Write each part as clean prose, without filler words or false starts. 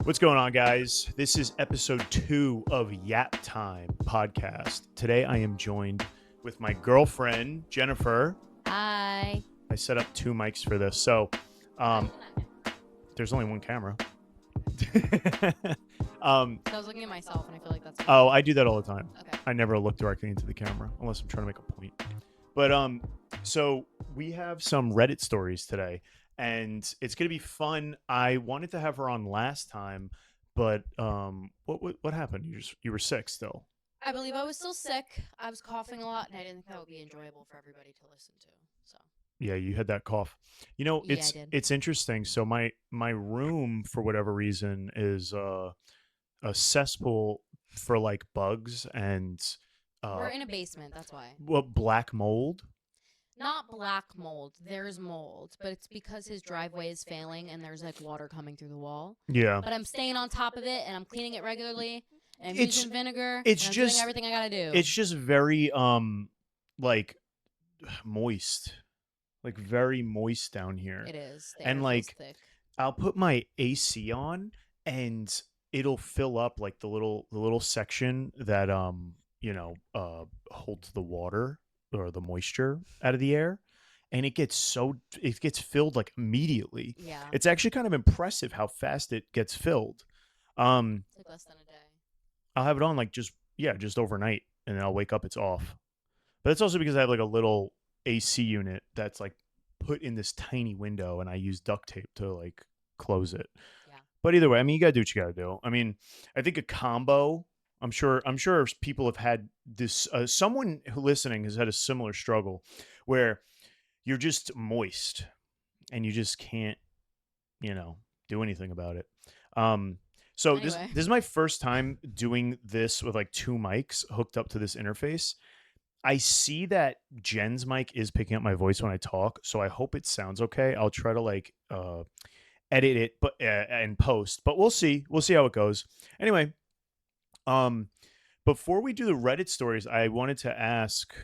What's going on, guys? This is episode 2 of YapTime podcast. Today I am joined with my girlfriend, Jennifer. Hi. I set up 2 mics for this, so there's only one camera. I was looking at myself, and I feel like that's... Oh, I do that all the time. Okay. I never look directly into the camera unless I'm trying to make a point. But so we have some Reddit stories today, and it's gonna be fun. I wanted to have her on last time, but what happened? You were sick still. I believe I was still sick. I was coughing a lot, and I didn't think that would be enjoyable for everybody to listen to. So Yeah, you had that cough. You know, Yeah, I did. it's interesting. So my room, for whatever reason, is a cesspool for like bugs and We're in a basement, that's why. black mold. Not black mold. There's mold, but it's because his driveway is failing, and there's like water coming through the wall. Yeah, But I'm staying on top of it, and I'm cleaning it regularly, and I'm It's- using vinegar. it's and I'm just- doing everything I gotta do. it's just very like moist, like very moist down here. It is. The And, air feels like, thick. I'll put my AC on and it'll fill up like the little section that holds the water or the moisture out of the air, and it gets filled like immediately. Yeah. It's actually kind of impressive how fast it gets filled. It's like less than a day. I'll have it on like just overnight, and then I'll wake up, it's off. But it's also because I have like a little AC unit that's like put in this tiny window, and I use duct tape to like close it. Yeah. But either way, I mean, you gotta do what you gotta do. I mean, I think a combo. I'm sure people have had this. Someone who listening has had a similar struggle, where you're just moist, and you just can't, do anything about it. So Anyway. this is my first time doing this with like 2 mics hooked up to this interface. I see that Jen's mic is picking up my voice when I talk, so I hope it sounds okay. I'll try to like edit it, but and post, but we'll see. We'll see how it goes. Anyway, before we do the Reddit stories, I wanted to ask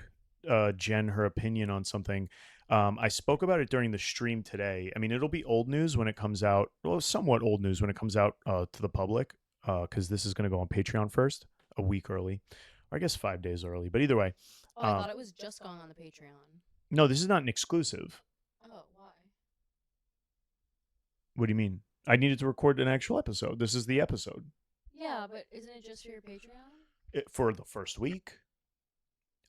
Jen her opinion on something. I spoke about it during the stream today. I mean, it'll be old news when it comes out. Well, somewhat old news when it comes out to the public, because this is going to go on Patreon first, a week early, or I guess 5 days early. But either way, Oh, I thought it was just going on the Patreon. no, this is not an exclusive. Oh, why? What do you mean? I needed to record an actual episode. This is the episode. Yeah, but isn't it just for your Patreon? For the first week.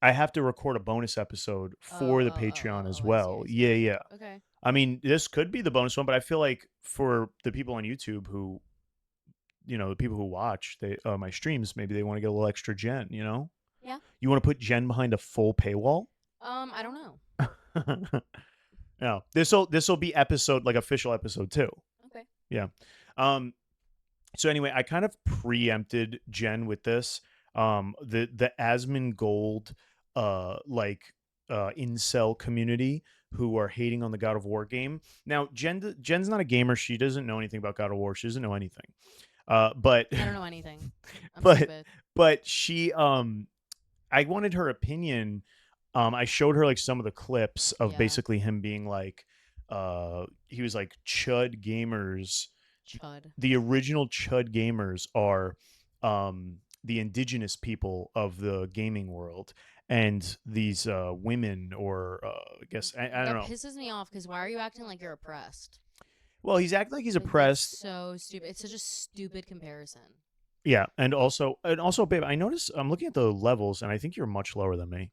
I have to record a bonus episode for the Patreon as well. I see. Yeah. Okay. I mean, this could be the bonus one, but I feel like for the people on YouTube who, the people who watch my streams, maybe they want to get a little extra Jen, Yeah. You want to put Jen behind a full paywall? I don't know. No. This will be official episode 2. Okay. Yeah. So anyway, I kind of preempted Jen with this. The Asmongold incel community who are hating on the God of War game. Now, Jen's not a gamer. She doesn't know anything about God of War. She doesn't know anything. But I don't know anything. I'm But- stupid. but she I wanted her opinion. I showed her like some of the clips of Yeah. basically him being like he was like Chud gamers. Chud. The original Chud gamers are the indigenous people of the gaming world, and these women, or I guess I don't know. That pisses me off because why are you acting like you're oppressed? Well, he's acting like he's Like, oppressed. that's so stupid. It's such a stupid comparison. Yeah, and also, babe, I noticed I'm looking at the levels, and I think you're much lower than me.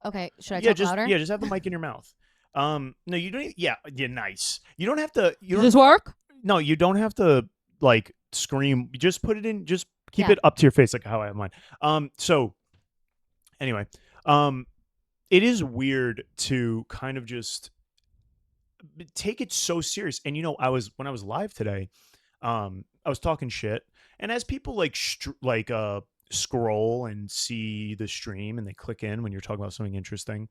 Okay, should I Yeah, talk louder? just have the mic in your mouth. No, you don't. Yeah, nice. You don't have to. You Does don't. this work? No, you don't have to like scream. You just put it in. Just keep Yeah. it up to your face, like how I have mine. So anyway, it is weird to kind of just take it so serious. And when I was live today, I was talking shit, and as people like scroll and see the stream and they click in when you're talking about something interesting,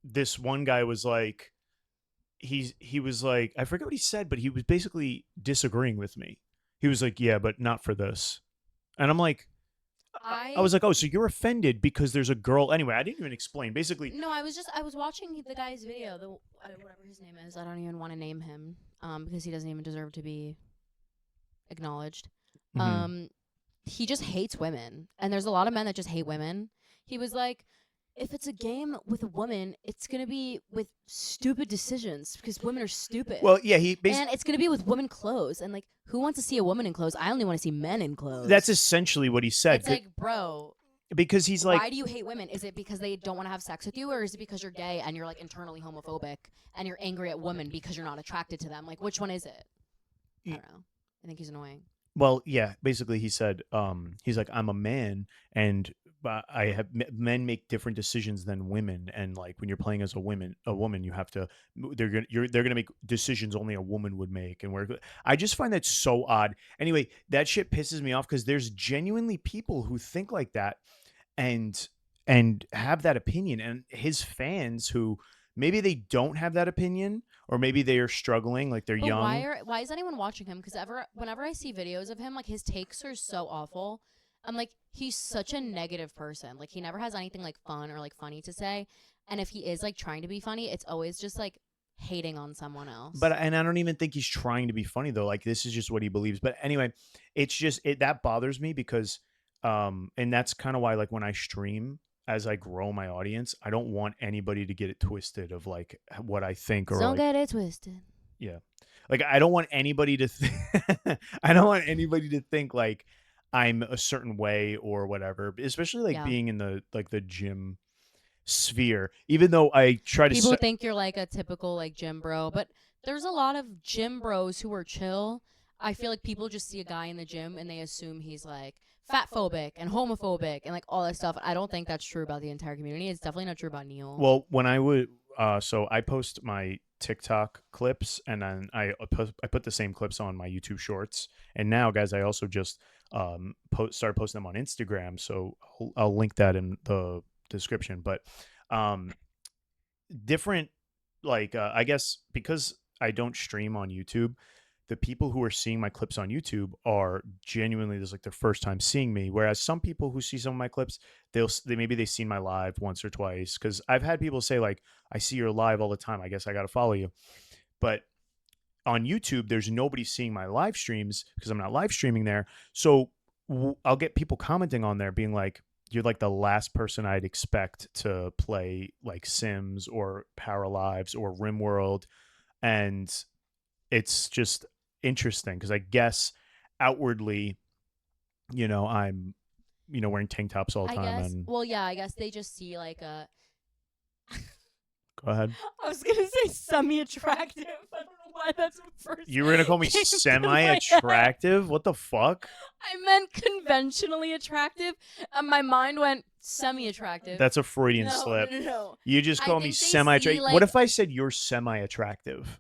this one guy was like, he was like, I forget what he said, but he was basically disagreeing with me. He was like, yeah, but not for this. And I'm like, I was like, oh, so you're offended because there's a girl. Anyway, I didn't even explain. Basically, No, I was watching the guy's video, whatever his name is. I don't even want to name him, because he doesn't even deserve to be acknowledged. Hmm. Um, he just hates women, and there's a lot of men that just hate women. He was like, if it's a game with a woman, it's gonna be with stupid decisions because women are stupid. Well, yeah, he And it's gonna be with women clothes. And like, who wants to see a woman in clothes? I only want to see men in that's clothes. essentially what he said It's like, bro, because he's like, why do you hate women? Is it because they don't want to have sex with you, or is it because you're gay and you're like internally homophobic and you're angry at women because you're not attracted to them? Like, which one is it? I don't know. I think he's annoying. well, yeah, basically he said, he's like, I'm a man, and I have men make different decisions than women, and like when you're playing as a woman, you have to they're gonna make decisions only a woman would make, and I just find that so odd. Anyway, that shit pisses me off because there's genuinely people who think like that, and have that opinion, and his fans who maybe they don't have that opinion, or maybe they are struggling, like they're But young. why is anyone watching him? Because whenever I see videos of him, like his takes are so awful. I'm like, he's such a negative person. Like he never has anything like fun or like funny to say. And if he is like trying to be funny, it's always just like hating on someone But else. and I don't even think he's trying to be funny though. Like this is just what he believes. But anyway, it's just that bothers me because and that's kind of why like when I stream as I grow my audience, I don't want anybody to get it twisted of like what I think or Don't like get it twisted. yeah. Like I don't want anybody to I don't want anybody to think like I'm a certain way or whatever, especially like Yeah. being in the gym sphere. Even though I try to People think you're like a typical like gym bro, but there's a lot of gym bros who are chill. I feel like people just see a guy in the gym and they assume he's like fat phobic and homophobic and like all that stuff. I don't think that's true about the entire community. It's definitely not true about Neil. well, when I would, so I post my TikTok clips, and then I put the same clips on my YouTube Shorts, and now, guys, I also just started posting them on Instagram. So I'll link that in the description. But um, different, like I guess because I don't stream on YouTube, the people who are seeing my clips on YouTube are genuinely this like their first time seeing me. Whereas some people who see some of my clips, they maybe they've seen my live once or twice. Because I've had people say like, "I see your live all the time. I guess I got to follow you." But on YouTube, there's nobody seeing my live streams because I'm not live streaming there. So I'll get people commenting on there being like, "You're like the last person I'd expect to play like Sims or Power Lives or RimWorld," and it's just interesting because I guess outwardly, I'm, wearing tank tops all the I time. guess. And Well, yeah, I guess they just see like a. go ahead. I was gonna say semi-attractive. I don't know why that's what first You were gonna call me came to my head. semi-attractive? What the fuck? I meant conventionally attractive, and my mind went semi-attractive. That's a Freudian No, slip. no, no, no. You just I call me think they see semi-attractive. What like if I said you're semi-attractive?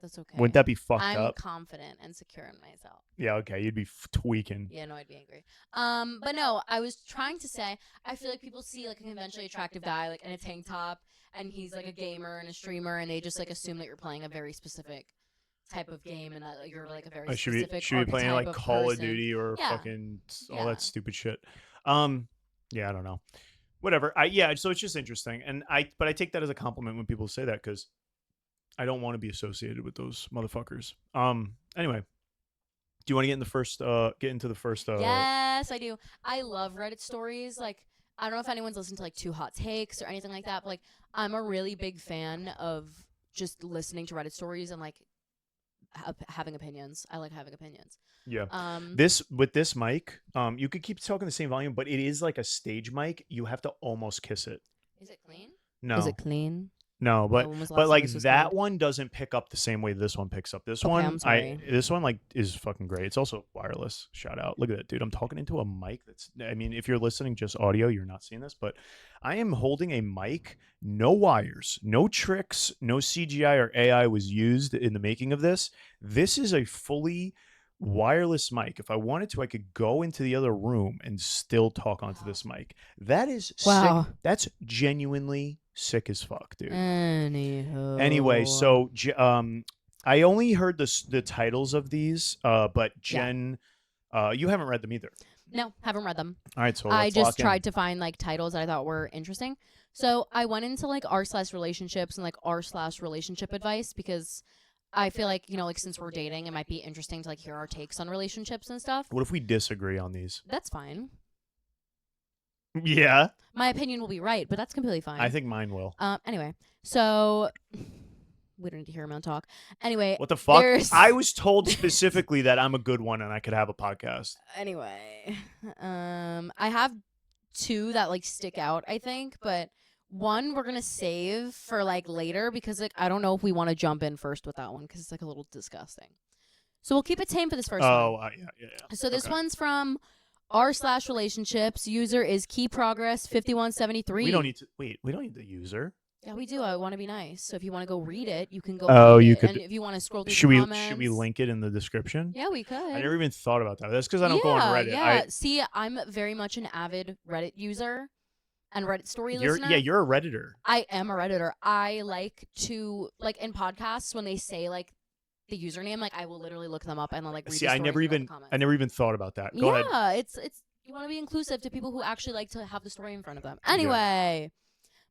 that's okay. Wouldn't that be fucked I'm up? confident and secure in myself. Yeah, okay. You'd be tweaking. Yeah, no, I'd be angry. But no, I was trying to say I feel like people see like a conventionally attractive guy like in a tank top, and he's like a gamer and a streamer, and they just like assume that you're playing a very specific type of game and that you're like a very I specific should be playing archetype like of Call of person. Duty or Yeah, fucking all yeah. that stupid shit. Yeah, I don't know. Whatever. Yeah, so it's just interesting, and but I take that as a compliment when people say that because I don't want to be associated with those motherfuckers. Anyway, do you want to get into the first Yes, I do. I love Reddit stories. Like, I don't know if anyone's listened to like Two Hot Takes or anything like that, but like, I'm a really big fan of just listening to Reddit stories and like having opinions. I like having opinions. yeah. Um, This with this mic, you could keep talking the same volume, but it is like a stage mic. You have to almost kiss it. is it clean? Is No. it clean? No, Oh, when was the but last time like this was that cleaned? one doesn't pick up the same way this one picks up. Okay, I'm sorry. This one like is fucking great. It's also wireless. Shout out. Look at that, dude. I'm talking into a mic that's I mean, if you're listening just audio, you're not seeing this, but I am holding a mic, no wires, no tricks, no CGI or AI was used in the making of this. This is a fully wireless mic. If I wanted to, I could go into the other room and still talk onto this mic. That is sick. Wow. That's genuinely sick as fuck, dude. Anywho. Anyway, so I only heard the titles of these, but Yeah. Jen, you haven't read them either. No, haven't read them. All right, so I let's just lock in. tried to find like titles that I thought were interesting. So I went into like r/relationships and like r/relationship advice because I feel like, like since we're dating, it might be interesting to like hear our takes on relationships and stuff. What if we disagree on these? That's fine. Yeah. My opinion will be right, but that's completely I fine. think mine will. Anyway, so we don't need to hear him on talk. Anyway, What the fuck? there's I was told specifically that I'm a good one and I could have a podcast. anyway, I have two that like stick out, I think, but one we're gonna save for like later because like I don't know if we want to jump in first with that one because it's like a little disgusting. So we'll keep it tame for this first one. Yeah. So this Okay. one's from r/relationships. User is key progress 5173. We don't need to wait. We don't need the user. Yeah, we do. I want to be nice. So if you want to go read it, you can go. Oh, read you it. could- And if you want to scroll through Should the we comments, should we link it in the description? Yeah, we could. I never even thought about that. That's because I don't go on Reddit. Yeah. See, I'm very much an avid Reddit user and Reddit story listener. You're a Redditor. I am a Redditor. I like to like in podcasts when they say like the username, like I will literally look them up and like read See, the I stories never and read even the comments. I never even thought about that. Go ahead. Yeah, it's you want to be inclusive to people who actually like to have the story in front of them. Anyway,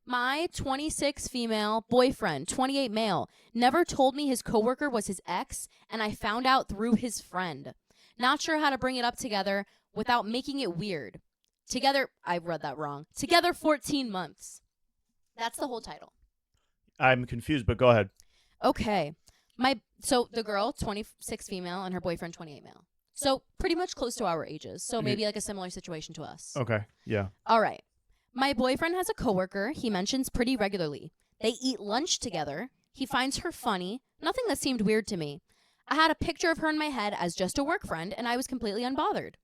my 26 female boyfriend, 28 male, never told me his coworker was his ex, and I found out through his friend. Not sure how to bring it up together without making it weird. Together, I read that wrong. Together 14 months. That's the whole title. I'm confused, but go ahead. Okay. So the girl, 26 female, and her boyfriend, 28 male. So pretty much close to our ages. So maybe like a similar situation to us. Okay. Yeah. All right. My boyfriend has a coworker he mentions pretty regularly. They eat lunch together. He finds her funny. Nothing that seemed weird to me. I had a picture of her in my head as just a work friend, and I was completely unbothered.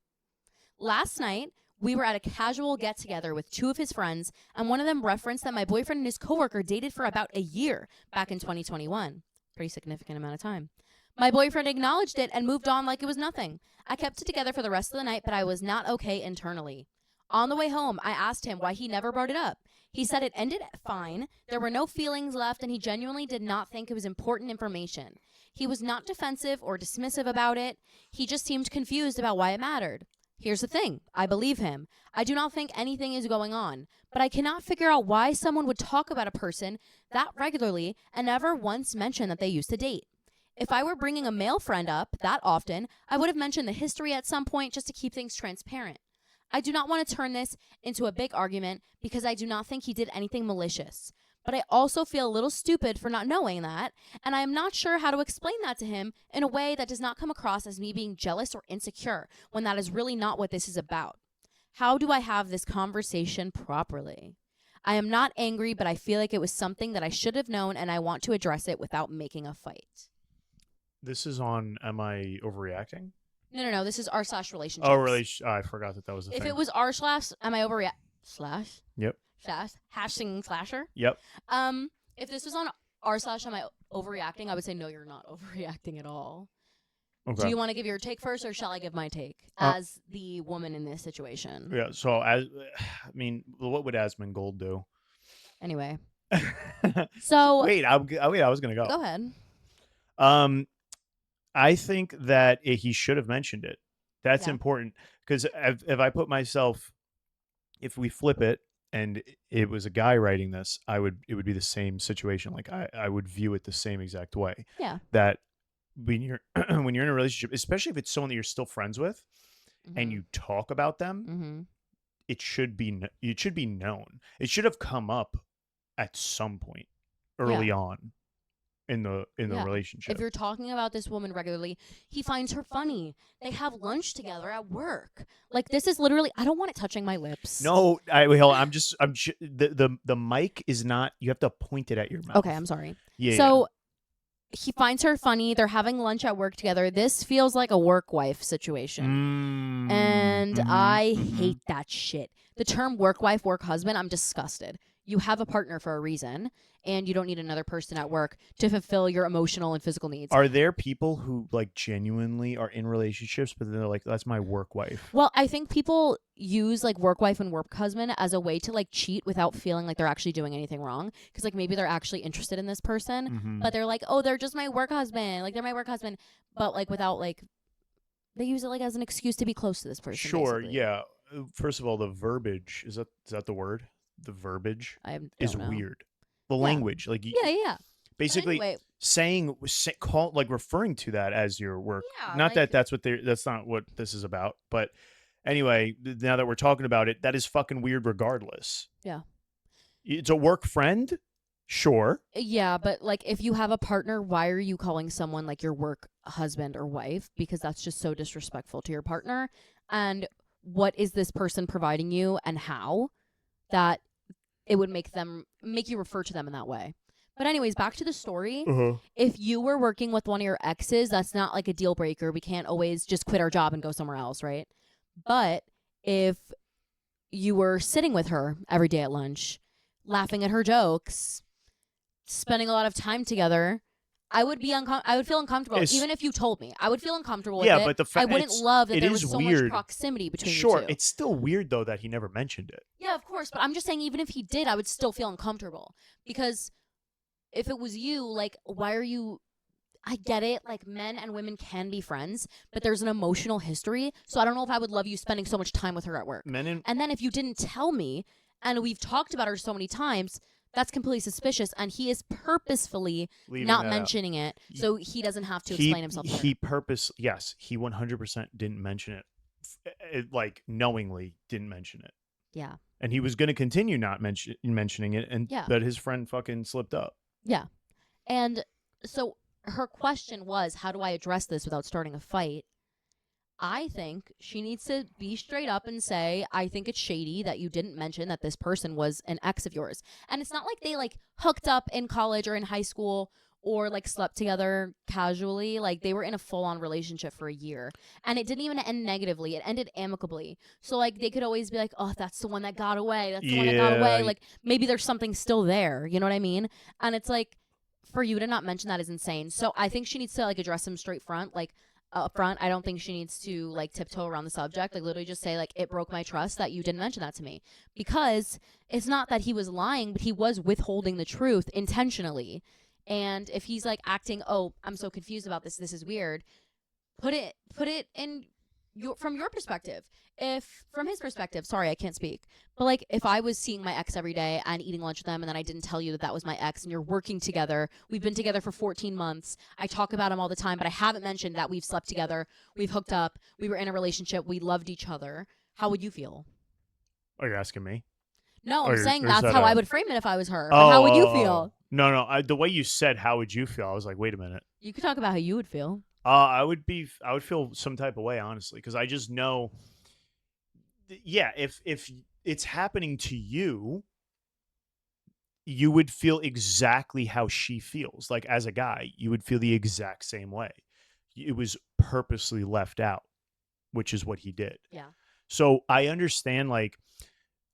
Last night, we were at a casual get-together with two of his friends, and one of them referenced that my boyfriend and his coworker dated for about a year back in 2021. Pretty significant amount of time. My boyfriend acknowledged it and moved on like it was nothing. I kept it together for the rest of the night, but I was not okay internally. On the way home, I asked him why he never brought it up. He said it ended fine, there were no feelings left, and he genuinely did not think it was important information. He was not defensive or dismissive about it. He just seemed confused about why it mattered. Here's the thing. I believe him. I do not think anything is going on, but I cannot figure out why someone would talk about a person that regularly and never once mention that they used to date. If I were bringing a male friend up that often, I would have mentioned the history at some point just to keep things transparent. I do not want to turn this into a big argument because I do not think he did anything malicious. But I also feel a little stupid for not knowing that, and I am not sure how to explain that to him in a way that does not come across as me being jealous or insecure when that is really not what this is about. How do I have this conversation properly? I am not angry, but I feel like it was something that I should have known, and I want to address it without making a fight. This is on Am I Overreacting? No. This is r/relationships. Oh, really? I forgot that was a thing. If it was r/am I overreact slash? Yep. Slash hashing slasher. Yep. If this was on r/am I overreacting, I would say no, you're not overreacting at all. Okay. Do you want to give your take first, or shall I give my take as the woman in this situation? Yeah. So what would Asmongold do? Anyway. So wait, I was gonna go. Go ahead. I think that he should have mentioned it. That's important because if I put myself, if we flip it and it was a guy writing this, it would be the same situation. Like I would view it the same exact way. Yeah. That when you're when you're in a relationship, especially if it's someone that you're still friends with, and you talk about them, it should be known. It should have come up at some point early on in the relationship. If you're talking about this woman regularly, he finds her funny. They have lunch together at work. Like this is literally, I don't want it touching my lips. No, the mic is not. You have to point it at your mouth. Okay, I'm sorry. Yeah. So he finds her funny. They're having lunch at work together. This feels like a work wife situation. And I hate that shit. The term work wife, work husband, I'm disgusted. You have a partner for a reason, and you don't need another person at work to fulfill your emotional and physical needs. Are there people who like genuinely are in relationships, but they're like, that's my work wife? Well, I think people use like work wife and work husband as a way to like cheat without feeling like they're actually doing anything wrong. Because like maybe they're actually interested in this person, but they're like, oh, they're just my work husband. Like they're my work husband, but like without like, they use it like as an excuse to be close to this person. Sure, basically. yeah. First of all, the verbiage is that the word? The verbiage is weird. The language, like yeah. basically, Anyway, call like referring to that as your work. Yeah, Not that like that's not what this is about, but anyway, now that we're talking about it, that is fucking weird regardless. yeah. It's a work friend? Sure. Yeah, but like if you have a partner, why are you calling someone like your work husband or wife? Because that's just so disrespectful to your partner. And what is this person providing you and how that it would make you refer to them in that way. But anyways, back to the story. Uh-huh. If you were working with one of your exes, that's not like a deal breaker. We can't always just quit our job and go somewhere else, right? But if you were sitting with her every day at lunch, laughing at her jokes, spending a lot of time together, I would feel uncomfortable It's even if you told me. I would feel uncomfortable with yeah, it. but I wouldn't love that it there is was so much weird. proximity between you Sure, two. it's still weird though that he never mentioned it. Yeah, of course, but I'm just saying even if he did, I would still feel uncomfortable because if it was you, like why are you I get it, like men and women can be friends, but there's an emotional history. So I don't know if I would love you spending so much time with her at work. And then if you didn't tell me and we've talked about her so many times, that's completely suspicious and he is purposefully not mentioning it so he doesn't have to explain himself to her. Yes, he 100% didn't mention it. Like knowingly didn't mention it. Yeah. And he was going to continue not mentioning it and Yeah. but his friend fucking slipped up. Yeah. And so her question was, how do I address this without starting a fight? I think she needs to be straight up and say, I think it's shady that you didn't mention that this person was an ex of yours. And it's not like they like hooked up in college or in high school or like slept together casually. Like they were in a full on relationship for a year. And it didn't even end negatively. It ended amicably. So like they could always be like, oh, that's the one that got away. That's the one that got away. Like maybe there's something still there. You know what I mean? And it's like, for you to not mention that is insane. So I think she needs to like address him straight front. Like up front, I don't think she needs to like tiptoe around the subject. Like literally just say like it broke my trust that you didn't mention that to me, because it's not that he was lying, but he was withholding the truth intentionally. And if he's like acting, oh, I'm so confused about this, this is weird, put it in from your perspective. If from his perspective, sorry, I can't speak, but like if I was seeing my ex every day and eating lunch with them and then I didn't tell you that that was my ex and you're working together, we've been together for 14 months, I talk about him all the time, but I haven't mentioned that we've slept together, we've hooked up, we were in a relationship, we loved each other, how would you feel? Oh, you're asking me? No, I'm saying that's that how I would frame it if I was her. But how would you feel? No. The way you said, how would you feel? I was like, wait a minute. You could talk about how you would feel. I would feel some type of way, honestly, because I just know, yeah, if it's happening to you, you would feel exactly how she feels. Like as a guy, you would feel the exact same way. It was purposely left out, which is what he did. Yeah. So I understand, like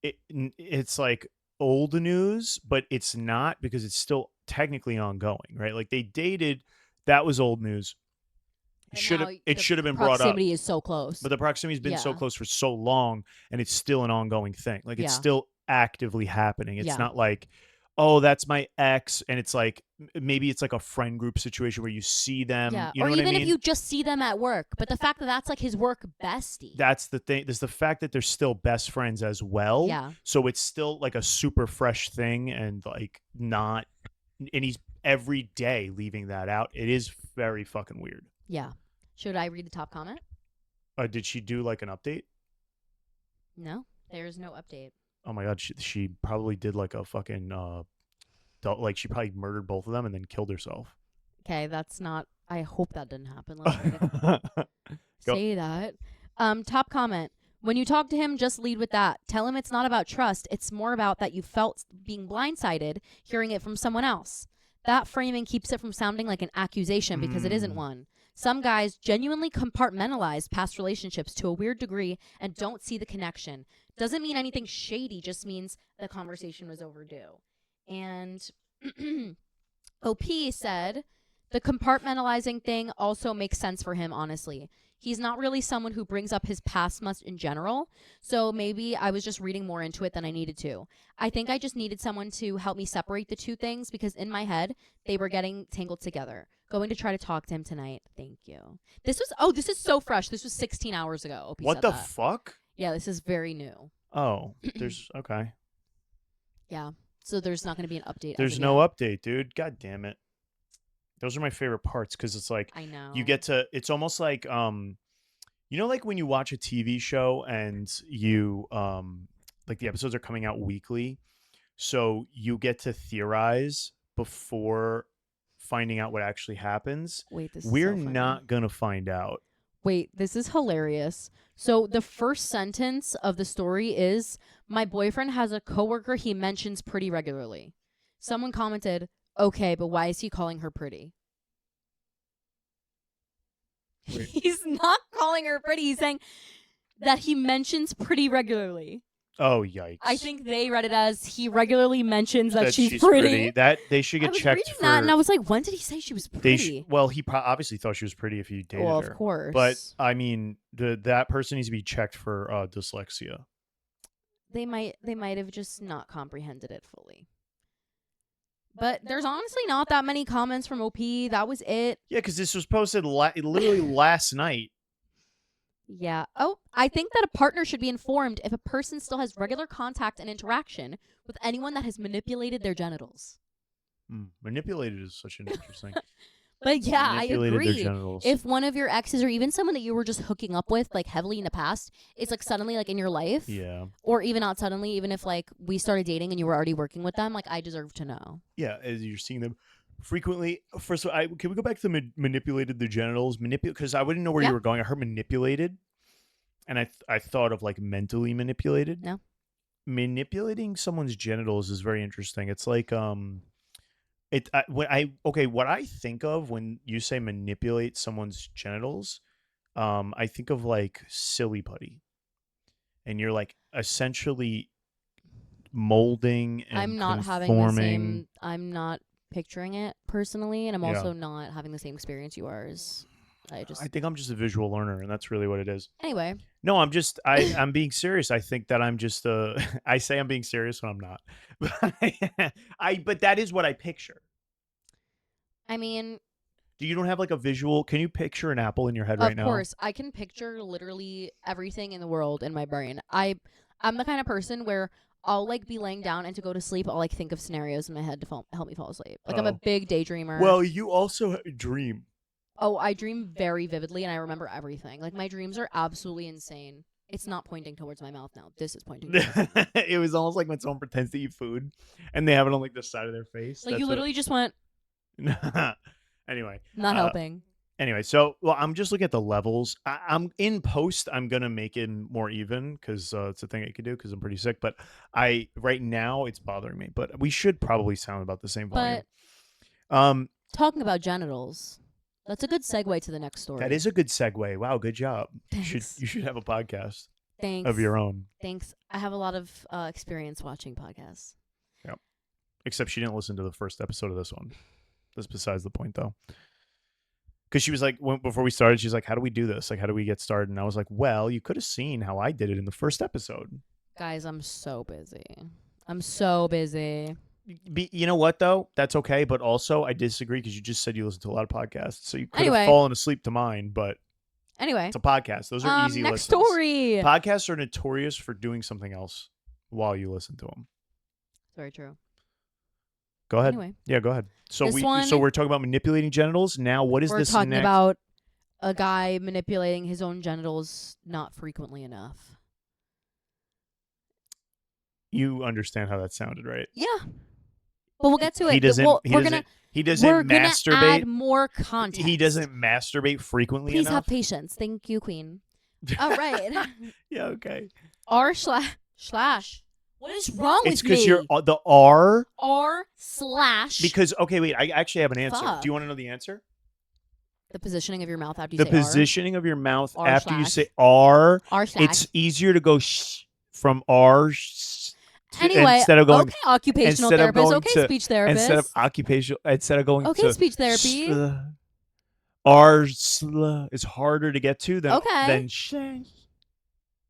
it's like old news, but it's not, because it's still technically ongoing, right? Like they dated, that was old news. It should have been brought up. Proximity is so close. But the proximity's been so close for so long, and it's still an ongoing thing. Like it's still actively happening. It's not like, oh, that's my ex, and it's like maybe it's like a friend group situation where you see them. Yeah. You know or what even I mean? if you just see them at work. But the fact that that's like his work bestie. That's the thing. There's the fact that they're still best friends as well. Yeah. So it's still like a super fresh thing, and like not, and he's every day leaving that out. It is very fucking weird. Yeah. Should I read the top comment? Did she do like an update? No, there's no update. Oh my god, she probably did like a fucking like she probably murdered both of them and then killed herself. Okay, that's not. I hope that didn't happen. Say that. Top comment. When you talk to him, just lead with that. Tell him it's not about trust. It's more about that you felt being blindsided, hearing it from someone else. That framing keeps it from sounding like an accusation because it isn't one. Some guys genuinely compartmentalize past relationships to a weird degree and don't see the connection. Doesn't mean anything shady, just means the conversation was overdue. And OP said, the compartmentalizing thing also makes sense for him, honestly. He's not really someone who brings up his past much in general, so maybe I was just reading more into it than I needed to. I think I just needed someone to help me separate the two things because in my head, they were getting tangled together. Going to try to talk to him tonight. Thank you. This is so fresh. This was 16 hours ago. OP what said the that. fuck? Yeah, this is very new. Oh, there's okay. Yeah, so there's not going to be an update. There's no update, dude. God damn it. Those are my favorite parts because it's like I know. you get to. It's almost like like when you watch a TV show and you like the episodes are coming out weekly, so you get to theorize before finding out what actually happens. Wait, this is We're so funny. not gonna find out. Wait, this is hilarious. So the first sentence of the story is, "My boyfriend has a coworker he mentions pretty regularly." Someone commented, "Okay, but why is he calling her pretty?" Wait. He's not calling her pretty. He's saying that he mentions pretty regularly. Oh yikes! I think they read it as he regularly mentions that she's pretty. That they should I get was checked reading for. that and I was like, when did he say she was pretty? Well, he obviously thought she was pretty if he dated Well, her. of course. But I mean, that person needs to be checked for dyslexia. They might have just not comprehended it fully. But there's honestly not that many comments from OP. That was it. Yeah, because this was posted literally last night. Yeah. Oh, I think that a partner should be informed if a person still has regular contact and interaction with anyone that has manipulated their genitals. Manipulated is such an interesting. But yeah, I Manipulated their agree. genitals. If one of your exes or even someone that you were just hooking up with like heavily in the past is like suddenly like in your life, Yeah. or even not suddenly, even if like we started dating and you were already working with them, like I deserve to know. Yeah, as you're seeing them frequently. First of all, can we go back to manipulated the genitals? Because I wouldn't know where Yeah. you were going. I heard manipulated, and I thought of like mentally manipulated. No. Manipulating someone's genitals is very interesting. It's like what I think of when you say manipulate someone's genitals, I think of like silly putty, and you're like essentially molding and I'm not having the same. I'm not picturing it personally, and I'm Yeah. also not having the same experience you are. I think I'm just a visual learner, and that's really what it is. Anyway. No, I'm being serious. I think that I'm just I say I'm being serious when I'm not, but that is what I picture. I mean, you don't have like a visual? Can you picture an apple in your head right now? Of course, I can picture literally everything in the world in my brain. I'm the kind of person where I'll like be laying down and to go to sleep, I'll like think of scenarios in my head to help me fall asleep. Like I'm a big daydreamer. Well, you also dream. Oh, I dream very vividly and I remember everything. Like my dreams are absolutely insane. It's not pointing towards my mouth now. This is pointing towards my mouth. It was almost like when someone pretends to eat food and they have it on like the side of their face. Like you literally just went. Anyway. Not helping. Anyway, so I'm just looking at the levels. I'm in post. I'm gonna make it more even because it's a thing I could do because I'm pretty sick. But right now it's bothering me. But we should probably sound about the same volume. But talking about genitals, that's a good segue to the next story. That is a good segue. Wow, good job. Thanks. You should have a podcast. Thanks. Of your own. Thanks. I have a lot of experience watching podcasts. Yep. Except she didn't listen to the first episode of this one. That's besides the point, though. Because she was like, before we started, she's like, how do we do this? Like, how do we get started? And I was like, well, you could have seen how I did it in the first episode. Guys, I'm so busy. I'm so busy. You know what, though? That's okay. But also, I disagree because you just said you listen to a lot of podcasts. So you could have fallen asleep to mine, but anyway, it's a podcast. Those are easy next listens. Story. Podcasts are notorious for doing something else while you listen to them. Very true. Go ahead. Anyway. Yeah, go ahead. So so we're talking about manipulating genitals. Now, what is this next? We're talking about a guy manipulating his own genitals not frequently enough. You understand how that sounded, right? Yeah. But we'll get to it. He doesn't masturbate. Gonna add more context. He doesn't masturbate frequently Please enough. have patience. Thank you, Queen. All right. Yeah, okay. R// What is wrong with me? It's because you're the R. R// Because, okay, wait, I actually have an answer. Fuck. Do you want to know the answer? The positioning of your mouth after you say The positioning of your mouth R after you slash. say R. R/. It's easier to go from R Anyway, instead of going okay, occupational instead of therapist, going okay, to- speech therapist. instead of going okay, to speech therapy. R is harder to get to than sh.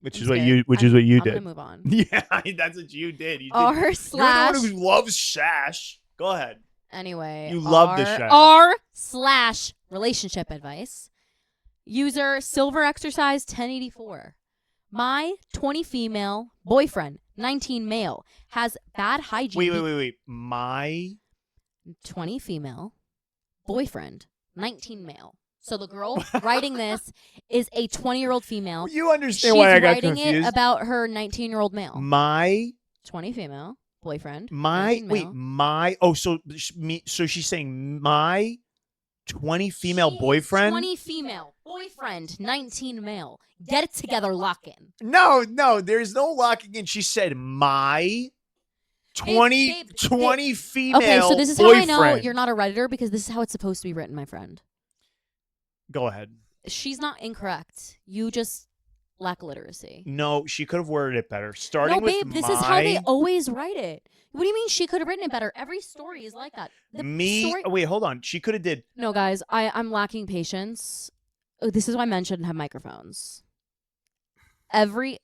Which is what you I'm did. gonna move on. Yeah, that's what you did. R/. You're the one who loves shash. Go ahead. Anyway, You love the shash. R/ relationship advice. User Silver Exercise 1084. My 20 female boyfriend, 19 male, has bad hygiene. Wait. My 20 female boyfriend, 19 male. So the girl writing this is a 20-year-old female. You understand She's why I got writing it confused? about her 19-year-old male. My 20 female boyfriend. my 19 wait male. my oh so me so she's saying my 20 female boyfriend. 20 female boyfriend, 19 male. Get it together, lock in. No, there's no locking in. She said my 20 babe. female. Okay, so this is boyfriend. how I know you're not a Redditor, because this is how it's supposed to be written, my friend. Go ahead. She's not incorrect. You just lack literacy. No, she could have worded it better. Starting No, babe, with this is how they always write it. What do you mean she could have written it better? Every story is like that. Wait, hold on. She could have did. No, guys, I'm lacking patience. Oh, this is why men shouldn't have microphones. Why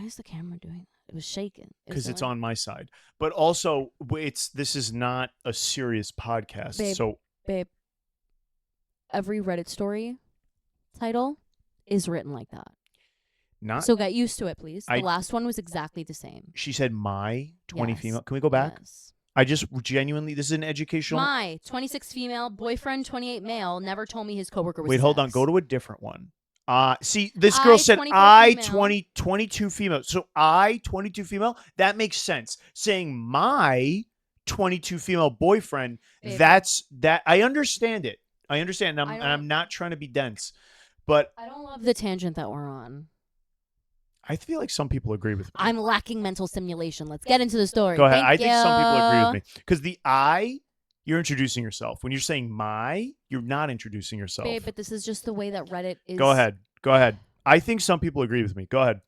is the camera doing that? It was shaking. Because it's on my side. But also, this is not a serious podcast. Babe, every Reddit story title is written like that. So get used to it, please. The last one was exactly the same. She said my 20 female. Can we go back? Yes. I just genuinely, this is an educational. My 26 female, boyfriend 28 male, never told me his coworker was Wait, hold on. sex. Go to a different one. See, this girl said I 22 female. So I 22 female. That makes sense. Saying my 22 female boyfriend. Baby. That's that. I understand it. I understand. And I'm not trying to be dense, but I don't love the tangent that we're on. I feel like some people agree with me. I'm lacking mental stimulation. Let's get into the story. Go ahead. Thank I think some people agree with me because the I. You're introducing yourself. When you're saying my, you're not introducing yourself. Babe, but this is just the way that Reddit is. Go ahead. I think some people agree with me. Go ahead.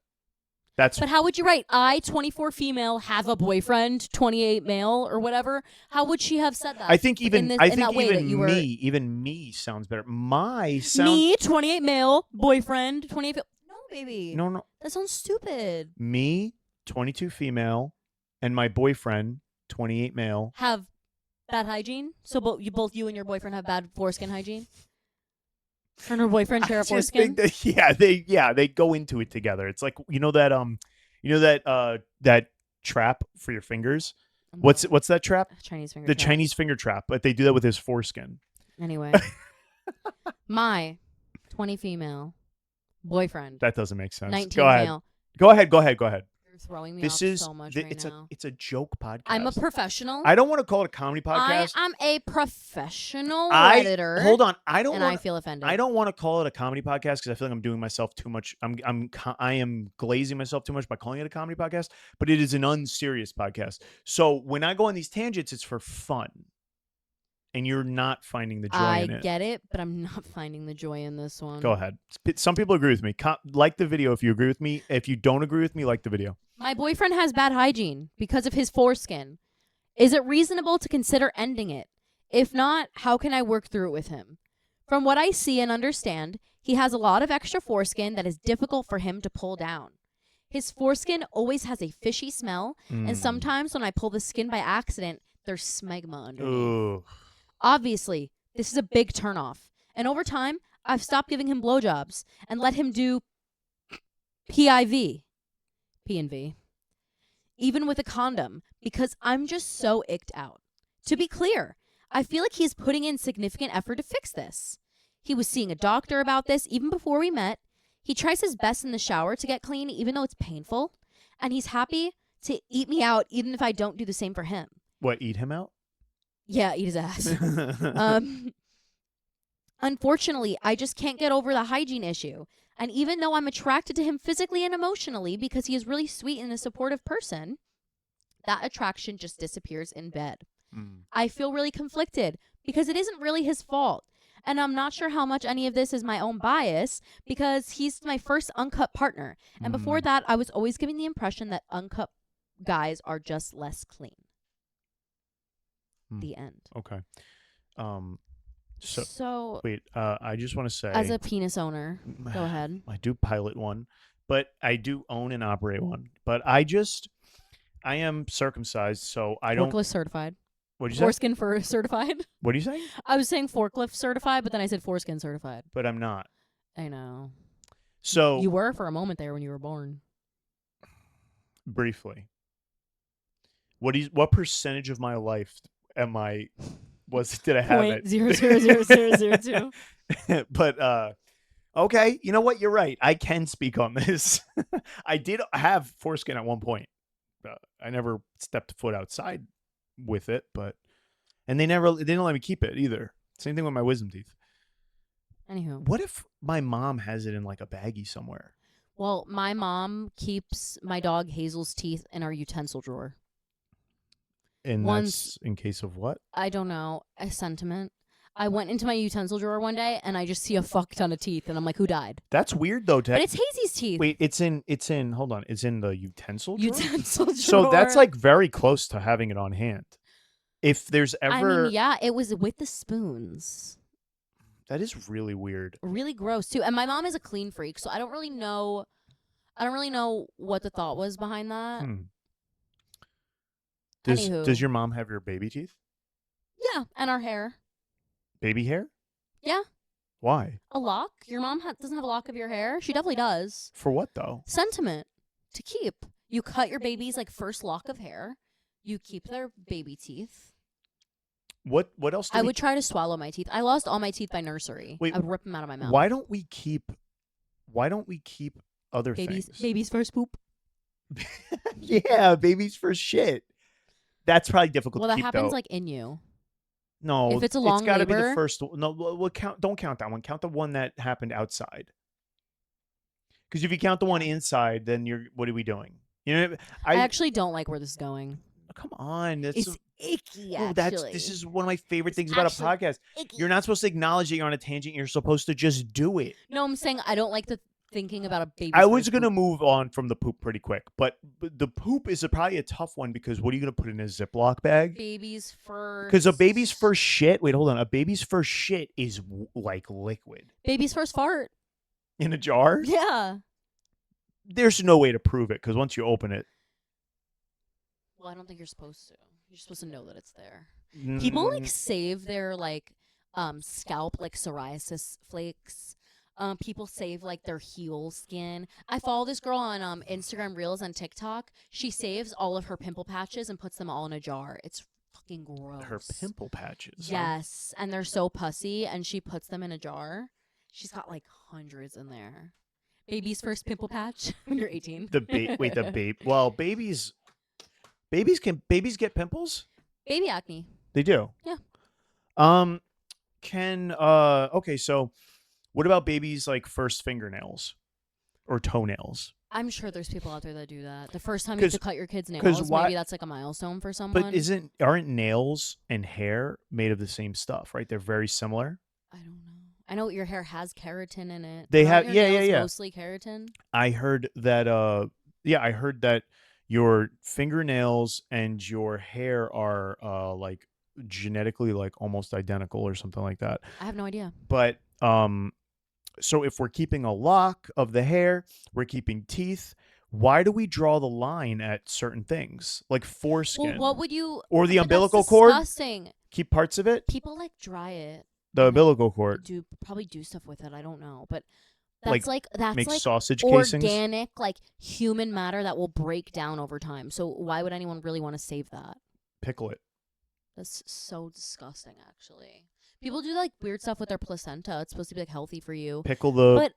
But how would you write I, 24 female, have a boyfriend, 28 male, or whatever? How would she have said that? I think even even me sounds better. My sounds me, 28 male, boyfriend, 28 No, baby. No. That sounds stupid. Me, 22 female, and my boyfriend, 28 male. Have bad hygiene? So both you and your boyfriend have bad foreskin hygiene? And her boyfriend share a foreskin? They go into it together. It's like that trap for your fingers. What's that trap? Chinese finger. The Chinese finger trap, but they do that with his foreskin. Anyway, my 20 female boyfriend. That doesn't make sense. 19 go ahead. male. Go ahead. You're throwing me off so much right now. It's a joke podcast. I'm a professional. I don't want to call it a comedy podcast. I am a professional Redditor. Hold on. I feel offended. I don't want to call it a comedy podcast because I feel like I'm doing myself too much. I am glazing myself too much by calling it a comedy podcast, but it is an unserious podcast. So when I go on these tangents, it's for fun. And you're not finding the joy in it. I get it, but I'm not finding the joy in this one. Go ahead. Some people agree with me. Like the video if you agree with me. If you don't agree with me, like the video. My boyfriend has bad hygiene because of his foreskin. Is it reasonable to consider ending it? If not, how can I work through it with him? From what I see and understand, he has a lot of extra foreskin that is difficult for him to pull down. His foreskin always has a fishy smell, and sometimes when I pull the skin by accident, there's smegma underneath. Ooh. Obviously, this is a big turnoff. And over time, I've stopped giving him blowjobs and let him do PIV. P&V. Even with a condom, because I'm just so icked out. To be clear, I feel like he's putting in significant effort to fix this. He was seeing a doctor about this even before we met. He tries his best in the shower to get clean even though it's painful. And he's happy to eat me out even if I don't do the same for him. What, eat him out? Yeah, eat his ass. Unfortunately, I just can't get over the hygiene issue. And even though I'm attracted to him physically and emotionally because he is really sweet and a supportive person, that attraction just disappears in bed. I feel really conflicted because it isn't really his fault. And I'm not sure how much any of this is my own bias because he's my first uncut partner. And before that, I was always giving the impression that uncut guys are just less clean. The end. Okay. So wait, I just want to say, as a penis owner, go ahead. I do pilot one, but I do own and operate one. But I am circumcised, so I don't. Forklift certified. What'd you say? Foreskin for certified. What are you saying? I was saying forklift certified, but then I said foreskin certified. But I'm not. I know. So you were for a moment there when you were born. Briefly. What percentage of my life am I did I have Point it? zero zero zero zero zero two. But okay, you know what? You're right. I can speak on this. I did have foreskin at one point. I never stepped foot outside with it, but and they didn't let me keep it either. Same thing with my wisdom teeth. Anywho, What if my mom has it in like a baggie somewhere? well, my mom keeps my dog Hazel's teeth in our utensil drawer. And Once, that's in case of what? I don't know, a sentiment. I went into my utensil drawer one day and I just see a fuck ton of teeth and I'm like, who died? That's weird though. But it's Hazy's teeth. Wait, it's in. Hold on, it's in the utensil drawer. Utensil drawer. So that's like very close to having it on hand. If there's ever, I mean, yeah, it was with the spoons. that is really weird. Really gross too. And my mom is a clean freak, so I don't really know. I don't really know what the thought was behind that. Does your mom have your baby teeth? Yeah, and our hair. Baby hair? Yeah. Why? A lock? Your mom doesn't have a lock of your hair? She definitely does. For what though? Sentiment to keep. You cut your baby's like first lock of hair. You keep their baby teeth. What else? I would try to swallow my teeth. I lost all my teeth by nursery. Wait, I would rip them out of my mouth. Why don't we keep other things? Baby's first poop. Yeah, baby's first shit. That's probably difficult. Well, to that keep, happens though. like in you. No, if it's a long it's got to be the labor- first. No, we'll count. Don't count that one. Count the one that happened outside. Because if you count the one inside, then what are we doing? You know, I actually don't like where this is going. come on. It's icky. Oh, Actually, this is one of my favorite things about a podcast. icky. You're not supposed to acknowledge that you're on a tangent. You're supposed to just do it. No, I'm saying I don't like the thinking about a baby. I was gonna move on from the poop pretty quick, but the poop is probably a tough one because what are you gonna put in a Ziploc bag? Baby's first. Because a baby's first shit. Wait, hold on. A baby's first shit is like liquid Baby's first fart. in a jar. Yeah. There's no way to prove it because once you open it, Well, I don't think you're supposed to. You're supposed to know that it's there. People like save their like scalp like psoriasis flakes. People save like their heel skin. I follow this girl on Instagram Reels and TikTok. She saves all of her pimple patches and puts them all in a jar. It's fucking gross. Her pimple patches. Yes, and they're so pussy, and she puts them in a jar. She's got like hundreds in there. Baby's first pimple patch when you're 18. Well, babies get pimples? Baby acne. They do. Yeah. Okay, so what about babies like first fingernails or toenails? I'm sure there's people out there that do that. The first time you have to cut your kid's nails, maybe that's like a milestone for someone. But aren't nails and hair made of the same stuff, right? They're very similar. I don't know. I know your hair has keratin in it. They have, Aren't your nails yeah. Mostly keratin. I heard that. I heard that your fingernails and your hair are like genetically like almost identical or something like that. I have no idea. But so if we're keeping a lock of the hair, we're keeping teeth. Why do we draw the line at certain things like foreskin? Well, what would you? Or the But umbilical that's cord? disgusting. Keep parts of it. People like dry it. The umbilical cord. Probably do stuff with it. I don't know, but Like, that's make like sausage casings. organic, like human matter that will break down over time. So why would anyone really want to save that? Pickle it. That's so disgusting. Actually, people do like weird stuff with their placenta. It's supposed to be like healthy for you. Pickle the. But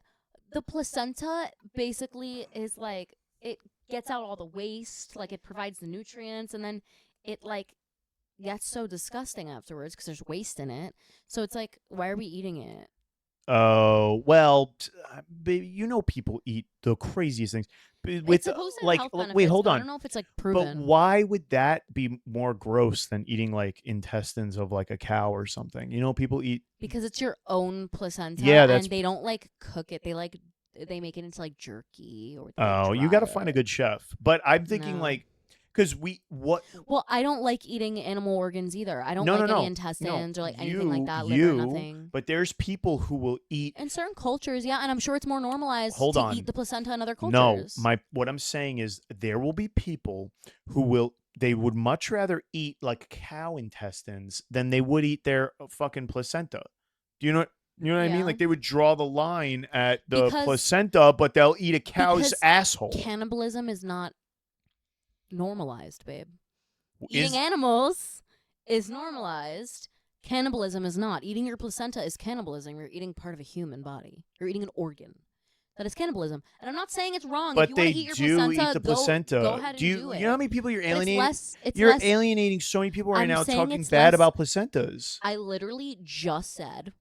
the placenta basically is like it gets out all the waste, like it provides the nutrients, and then it like gets so disgusting afterwards because there's waste in it. So it's like, why are we eating it? Oh well, you know people eat the craziest things. It's supposed to have health benefits, wait, hold but on. I don't know if it's like But proven. why would that be more gross than eating like intestines of like a cow or something? You know, people eat. Because it's your own placenta. Yeah, and they don't like cook it. They make it into like jerky or. Oh, you got to find a good chef. But I'm thinking No. like, because Well, I don't like eating animal organs either. I don't No, like no, any no. intestines or like You- anything like that. you, Liver, nothing. But there's people who will eat. In certain cultures, yeah, and I'm sure it's more normalized Hold to on. eat the placenta in other No, cultures. what I'm saying is there will be people who they would much rather eat like cow intestines than they would eat their fucking placenta. Do you know? You know what I mean? Yeah. Like they would draw the line at the Because- placenta, but they'll eat a cow's because asshole. Cannibalism is not normalized, babe. Is- Eating animals is normalized. Cannibalism is not. Eating your placenta is cannibalism. You're eating part of a human body. You're eating an organ. That is cannibalism. And I'm not saying it's wrong. If But you want they to eat your do eat placenta, the go placenta. ahead Do and do you know how it. many people you're But it's alienating? less. It's You're less. alienating so many people right I'm now saying talking it's bad less. about placentas. I literally just said,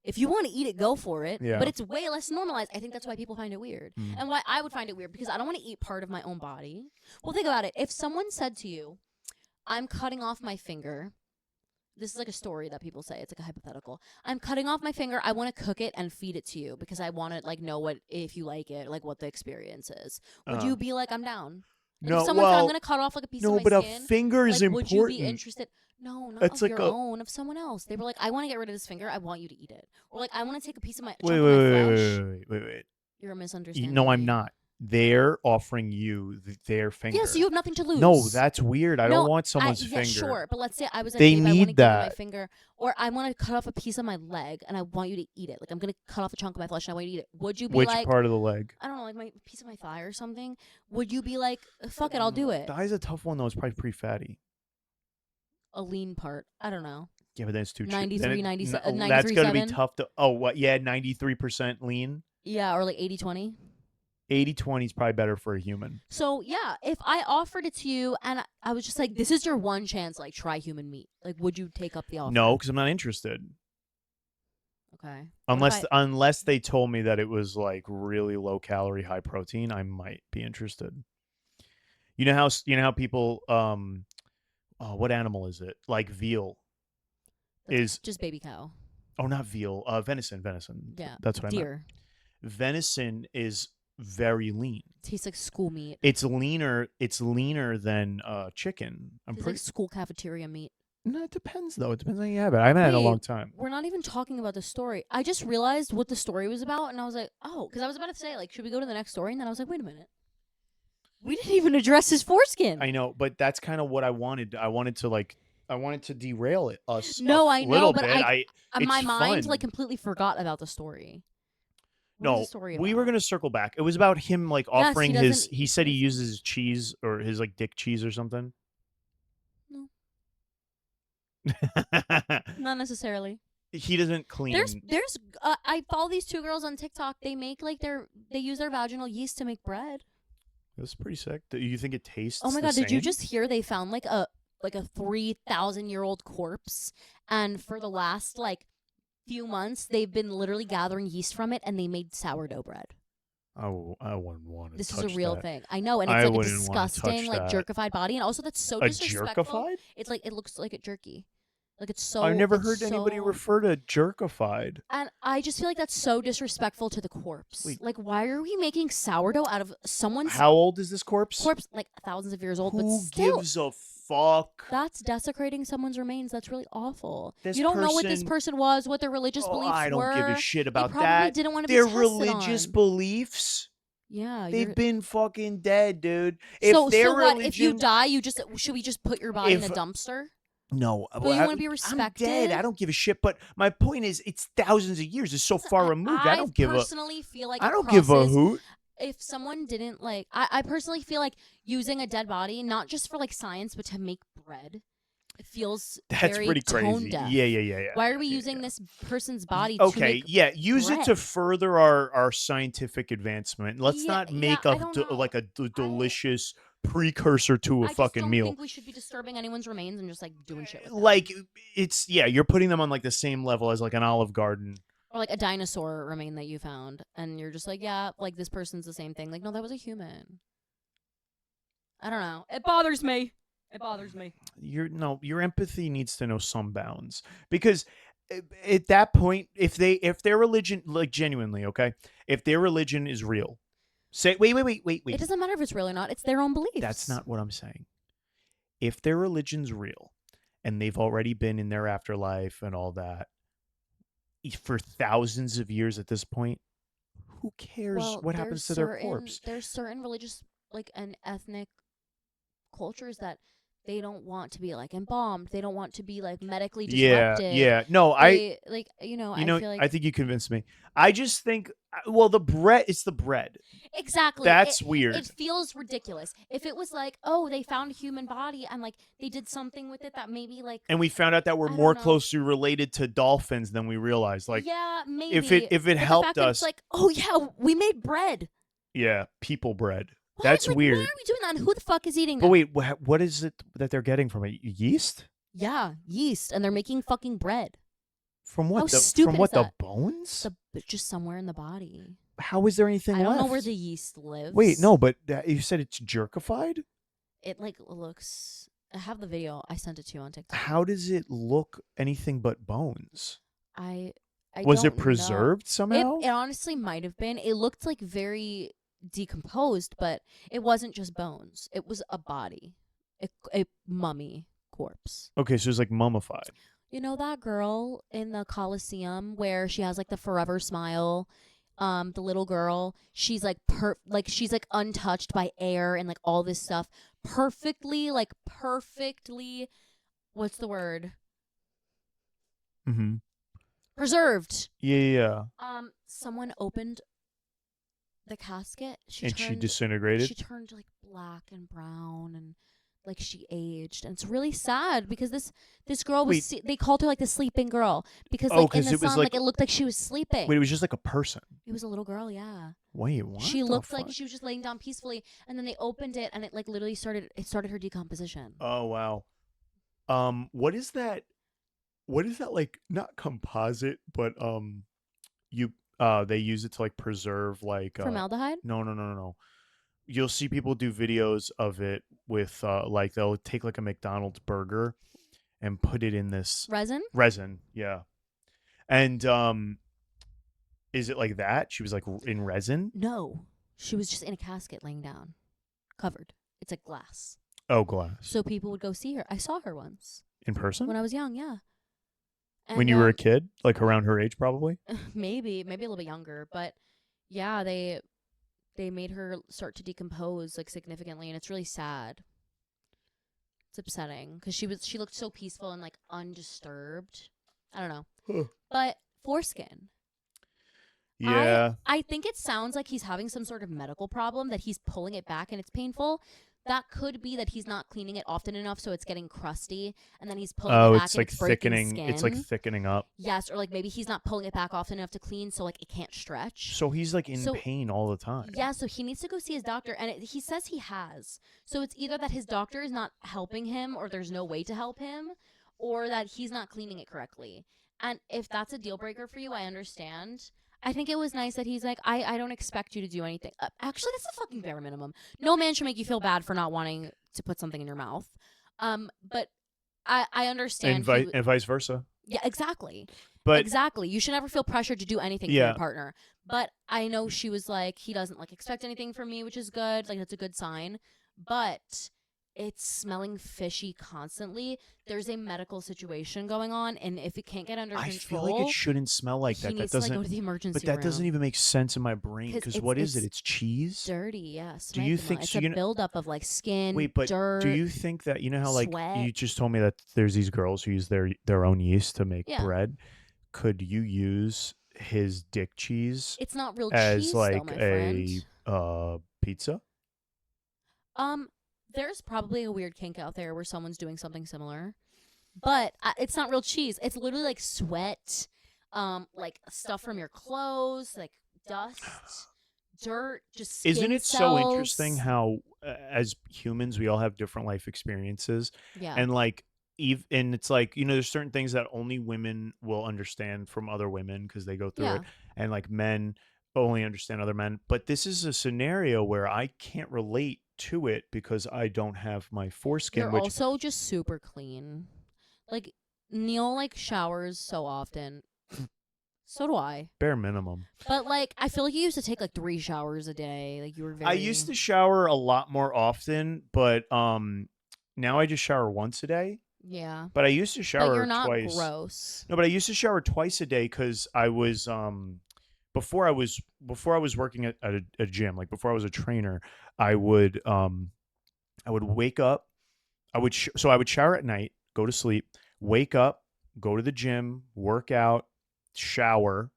if you want to eat it, go for it. Yeah. But it's way less normalized. I think that's why people find it weird. Mm. And why I would find it weird, because I don't want to eat part of my own body. Well, think about it. If someone said to you, I'm cutting off my finger. This is like a story that people say. It's like a hypothetical. I'm cutting off my finger. I want to cook it and feed it to you because I want to like know what, if you like it, like what the experience is. Would you be like, I'm down? Like No, if someone said, I'm well, going to cut off like a piece of no, my but a skin, finger is like, would you be important. interested? No, not It's of like your a- own, of someone else. They were like, I want to get rid of this finger. I want you to eat it. Or like, I want to take a piece of my Wait, chunk wait, of my wait, wait, flesh. wait. You're misunderstanding. No, I'm me. not. They're offering you their finger. Yeah, so you have nothing to lose. No, that's weird. I don't want someone's yeah, finger. Sure, but let's say I was like, They babe, I want to need give you my that. finger, or I want to cut off a piece of my leg, and I want you to eat it. Like I'm gonna cut off a chunk of my flesh, and I want you to eat it. Would you be Which like, part of the leg? I don't know, like my piece of my thigh or something? Would you be like, fuck it, I'll do it? Thigh's a tough one though. It's probably pretty fatty. A lean part. I don't know. Yeah, but then it's too cheap. 93, 97, That's gonna be 93.7? tough to. Oh, what? Yeah, 93% lean. Yeah, or like 80-20. 80-20 is probably better for a human. So yeah, if I offered it to you and I was just like, this is your one chance, like try human meat, like would you take up the offer? No, because I'm not interested. Okay. Unless they told me that it was like really low calorie, high protein, I might be interested. You know how people oh, what animal is it? Like veal is just baby cow. Oh, not veal. Venison. Yeah. That's what I meant. Deer. Venison is very lean. Tastes like school meat. It's leaner than chicken. I'm Tastes pretty like school cafeteria meat. No, it depends though. It depends on how you have it. I haven't had it in a long time. We're not even talking about the story. I just realized what the story was about, and I was like, oh, because I was about to say, like, should we go to the next story? And then I was like, wait a minute. We didn't even address his foreskin. I know, but that's kind of what I wanted. I wanted to derail us. No, a I know, little but bit. my mind fun. like completely forgot about the story. No, we were gonna circle back. It was about him like offering his. He said he uses his cheese or his like dick cheese or something. No, not necessarily. He doesn't clean. There's I follow these two girls on TikTok. They make like they use their vaginal yeast to make bread. That's pretty sick. Do you think it tastes? Oh my god! the Did you same? just hear they found like a 3,000-year-old corpse, and for the last like few months they've been literally gathering yeast from it, and they made sourdough bread. I wouldn't want to. This touch is a real that. thing. I know, and it's I like a wouldn't wanna touch disgusting, like that. jerkified body, and also that's so A disrespectful. jerkified? It's like it looks like a jerky. Like it's so. I've never it's heard anybody so- refer to jerkified. And I just feel like that's so disrespectful to the corpse. Wait. Like, why are we making sourdough out of someone's How old is this corpse? corpse? Like thousands of years old, but Who still, gives a fuck? that's desecrating someone's remains. That's really awful. This You don't know what this person- person was, what their religious beliefs I don't were. give a shit about they probably that. didn't want to Their be tested religious on. beliefs. Yeah, They've you're- been fucking dead, dude. so their what? If you religion- die, should we just put your body in a If- dumpster? No, But you wanna be respected? I'm dead. I don't give a shit. But my point is, it's thousands of years. It's so far removed. I don't give a. personally feel like I it don't give a crosses- hoot. If someone didn't like, I personally feel like using a dead body, not just for like science, but to make bread, it feels That's very pretty tone crazy. deaf. Yeah. Why are we yeah, using yeah. this person's body to Okay, make yeah, use it to bread? further our scientific advancement. Let's Yeah, not make I don't know. like a delicious precursor to a I just fucking don't meal. think we should be disturbing anyone's remains and just like doing shit with them. Like it's you're putting them on like the same level as like an Olive Garden. Or like a dinosaur remain that you found, and you're just like, yeah, like this person's the same thing. Like, no, that was a human. I don't know. It bothers me. It bothers me. Your empathy needs to know some bounds, because at that point, if their religion, like genuinely, okay, if their religion is real, say wait. It doesn't matter if it's real or not. It's their own beliefs. That's not what I'm saying. If their religion's real and they've already been in their afterlife and all that for thousands of years at this point, who cares what happens to their corpse? There's certain religious, like, and ethnic cultures that they don't want to be like embalmed. They don't want to be like medically Yeah, disrupted. yeah. No, They like, you I know, feel like I think you convinced me. I just think, well, the bread, it's the bread. exactly. That's It weird. feels ridiculous. If it was like, oh, they found a human body and like they did something with it that maybe like And we found out that we're I don't more know. closely related to dolphins than we realized. Like, Yeah, if it maybe. if it But the helped fact that it's us, like, oh yeah, we made bread. yeah, people bread. What? That's Like, why weird. are we doing that? And who the fuck is eating But them? wait, what is it that they're getting from it? Yeast? Yeah, yeast, and they're making fucking bread. From How what? From stupid is what? The that? bones? Just somewhere in the body. How is there anything I don't know where left? the yeast Wait, lives. no, but you said it's jerkified. It like looks. I have the video. I sent it to you on TikTok. How does it look anything but bones? I I Was it don't know. preserved somehow? It honestly might have been. It looked like very decomposed, but it wasn't just bones. It was a body, a mummy corpse. Okay, so it's like mummified. You know that girl in the Coliseum where she has like the forever smile? The little girl, she's like like she's like untouched by air and like all this stuff. Perfectly what's the word? Mm-hmm. Preserved. Yeah, yeah, yeah. Someone opened the casket. And she disintegrated. She turned like black and brown and like she aged, and it's really sad because this girl was Wait. they called her like the sleeping girl because Oh, like in because the it was sun like, like it looked like she was wait, sleeping. it was just like a person. It was a little girl, yeah. Wait, what She the looked like fuck? she was just laying down peacefully, and then they opened it and it like literally started her decomposition. Oh wow. What is that? What is that, like, not composite, but you they use it to like preserve like Formaldehyde? no, no, no, no, no. You'll see people do videos of it with like they'll take like a McDonald's burger and put it in this Resin? resin. Yeah. And is it like that? She was like in resin? No. She was just in a casket laying down. Covered. It's like glass. Oh, glass. So people would go see her. I saw her once. In person? When I was young, yeah. When And you were a kid? Like around her age probably? maybe a little bit younger, but yeah, they made her start to decompose like significantly, and it's really sad. It's upsetting because she looked so peaceful and like undisturbed. I don't know, Huh. but foreskin. Yeah. I think it sounds like he's having some sort of medical problem that he's pulling it back and it's painful. That could be that he's not cleaning it often enough, so it's getting crusty, and then he's pulling it Oh, back it's and like it's breaking thickening. skin. It's like thickening up. Yes, or like maybe he's not pulling it back often enough to clean, so like it can't stretch. So he's like in So pain all the time. yeah, so he needs to go see his doctor, and he says he has. So it's either that his doctor is not helping him, or there's no way to help him, or that he's not cleaning it correctly. And if that's a deal breaker for you, I understand. I think it was nice that he's like, I don't expect you to do anything. Actually, that's the fucking bare minimum. No man should make you feel bad for not wanting to put something in your mouth. But I understand. And vice versa. Yeah, exactly. But exactly. You should never feel pressured to do anything for yeah, your partner. But I know she was like, he doesn't like expect anything from me, which is good. Like that's a good sign. But it's smelling fishy constantly. There's a medical situation going on, and if it can't get under I control, feel like it shouldn't smell like he that. That needs to like go doesn't. to the emergency But that room. doesn't even make sense in my brain. 'Cause Because what is it? It's cheese. Dirty, yes. Do you think it's so? a buildup of like skin, Wait, but dirt. do you think that, you know how like sweat. you just told me that there's these girls who use their own yeast to make Yeah. bread? Could you use his dick cheese It's not real as cheese, like though, my friend. pizza? There's probably a weird kink out there where someone's doing something similar, but it's not real cheese. It's literally like sweat, like stuff from your clothes, like dust, dirt, just skin Isn't it cells. so interesting how as humans we all have different life experiences, Yeah. and like and it's like, you know, there's certain things that only women will understand from other women because they go through Yeah. it, and like men only understand other men. But this is a scenario where I can't relate to it because I don't have my foreskin, You're which also just super clean. Like Neil like showers so often. So do I. bare minimum. But like I feel like you used to take like 3 showers a day. Like you were very I used to shower a lot more often, but now I just shower once a day. Yeah. But I used to But shower you're not twice. gross. No, but I used to shower twice a day because I was before I was working at a gym, like before I was a trainer, I would wake up, So I would shower at night, go to sleep, wake up, go to the gym, work out, shower,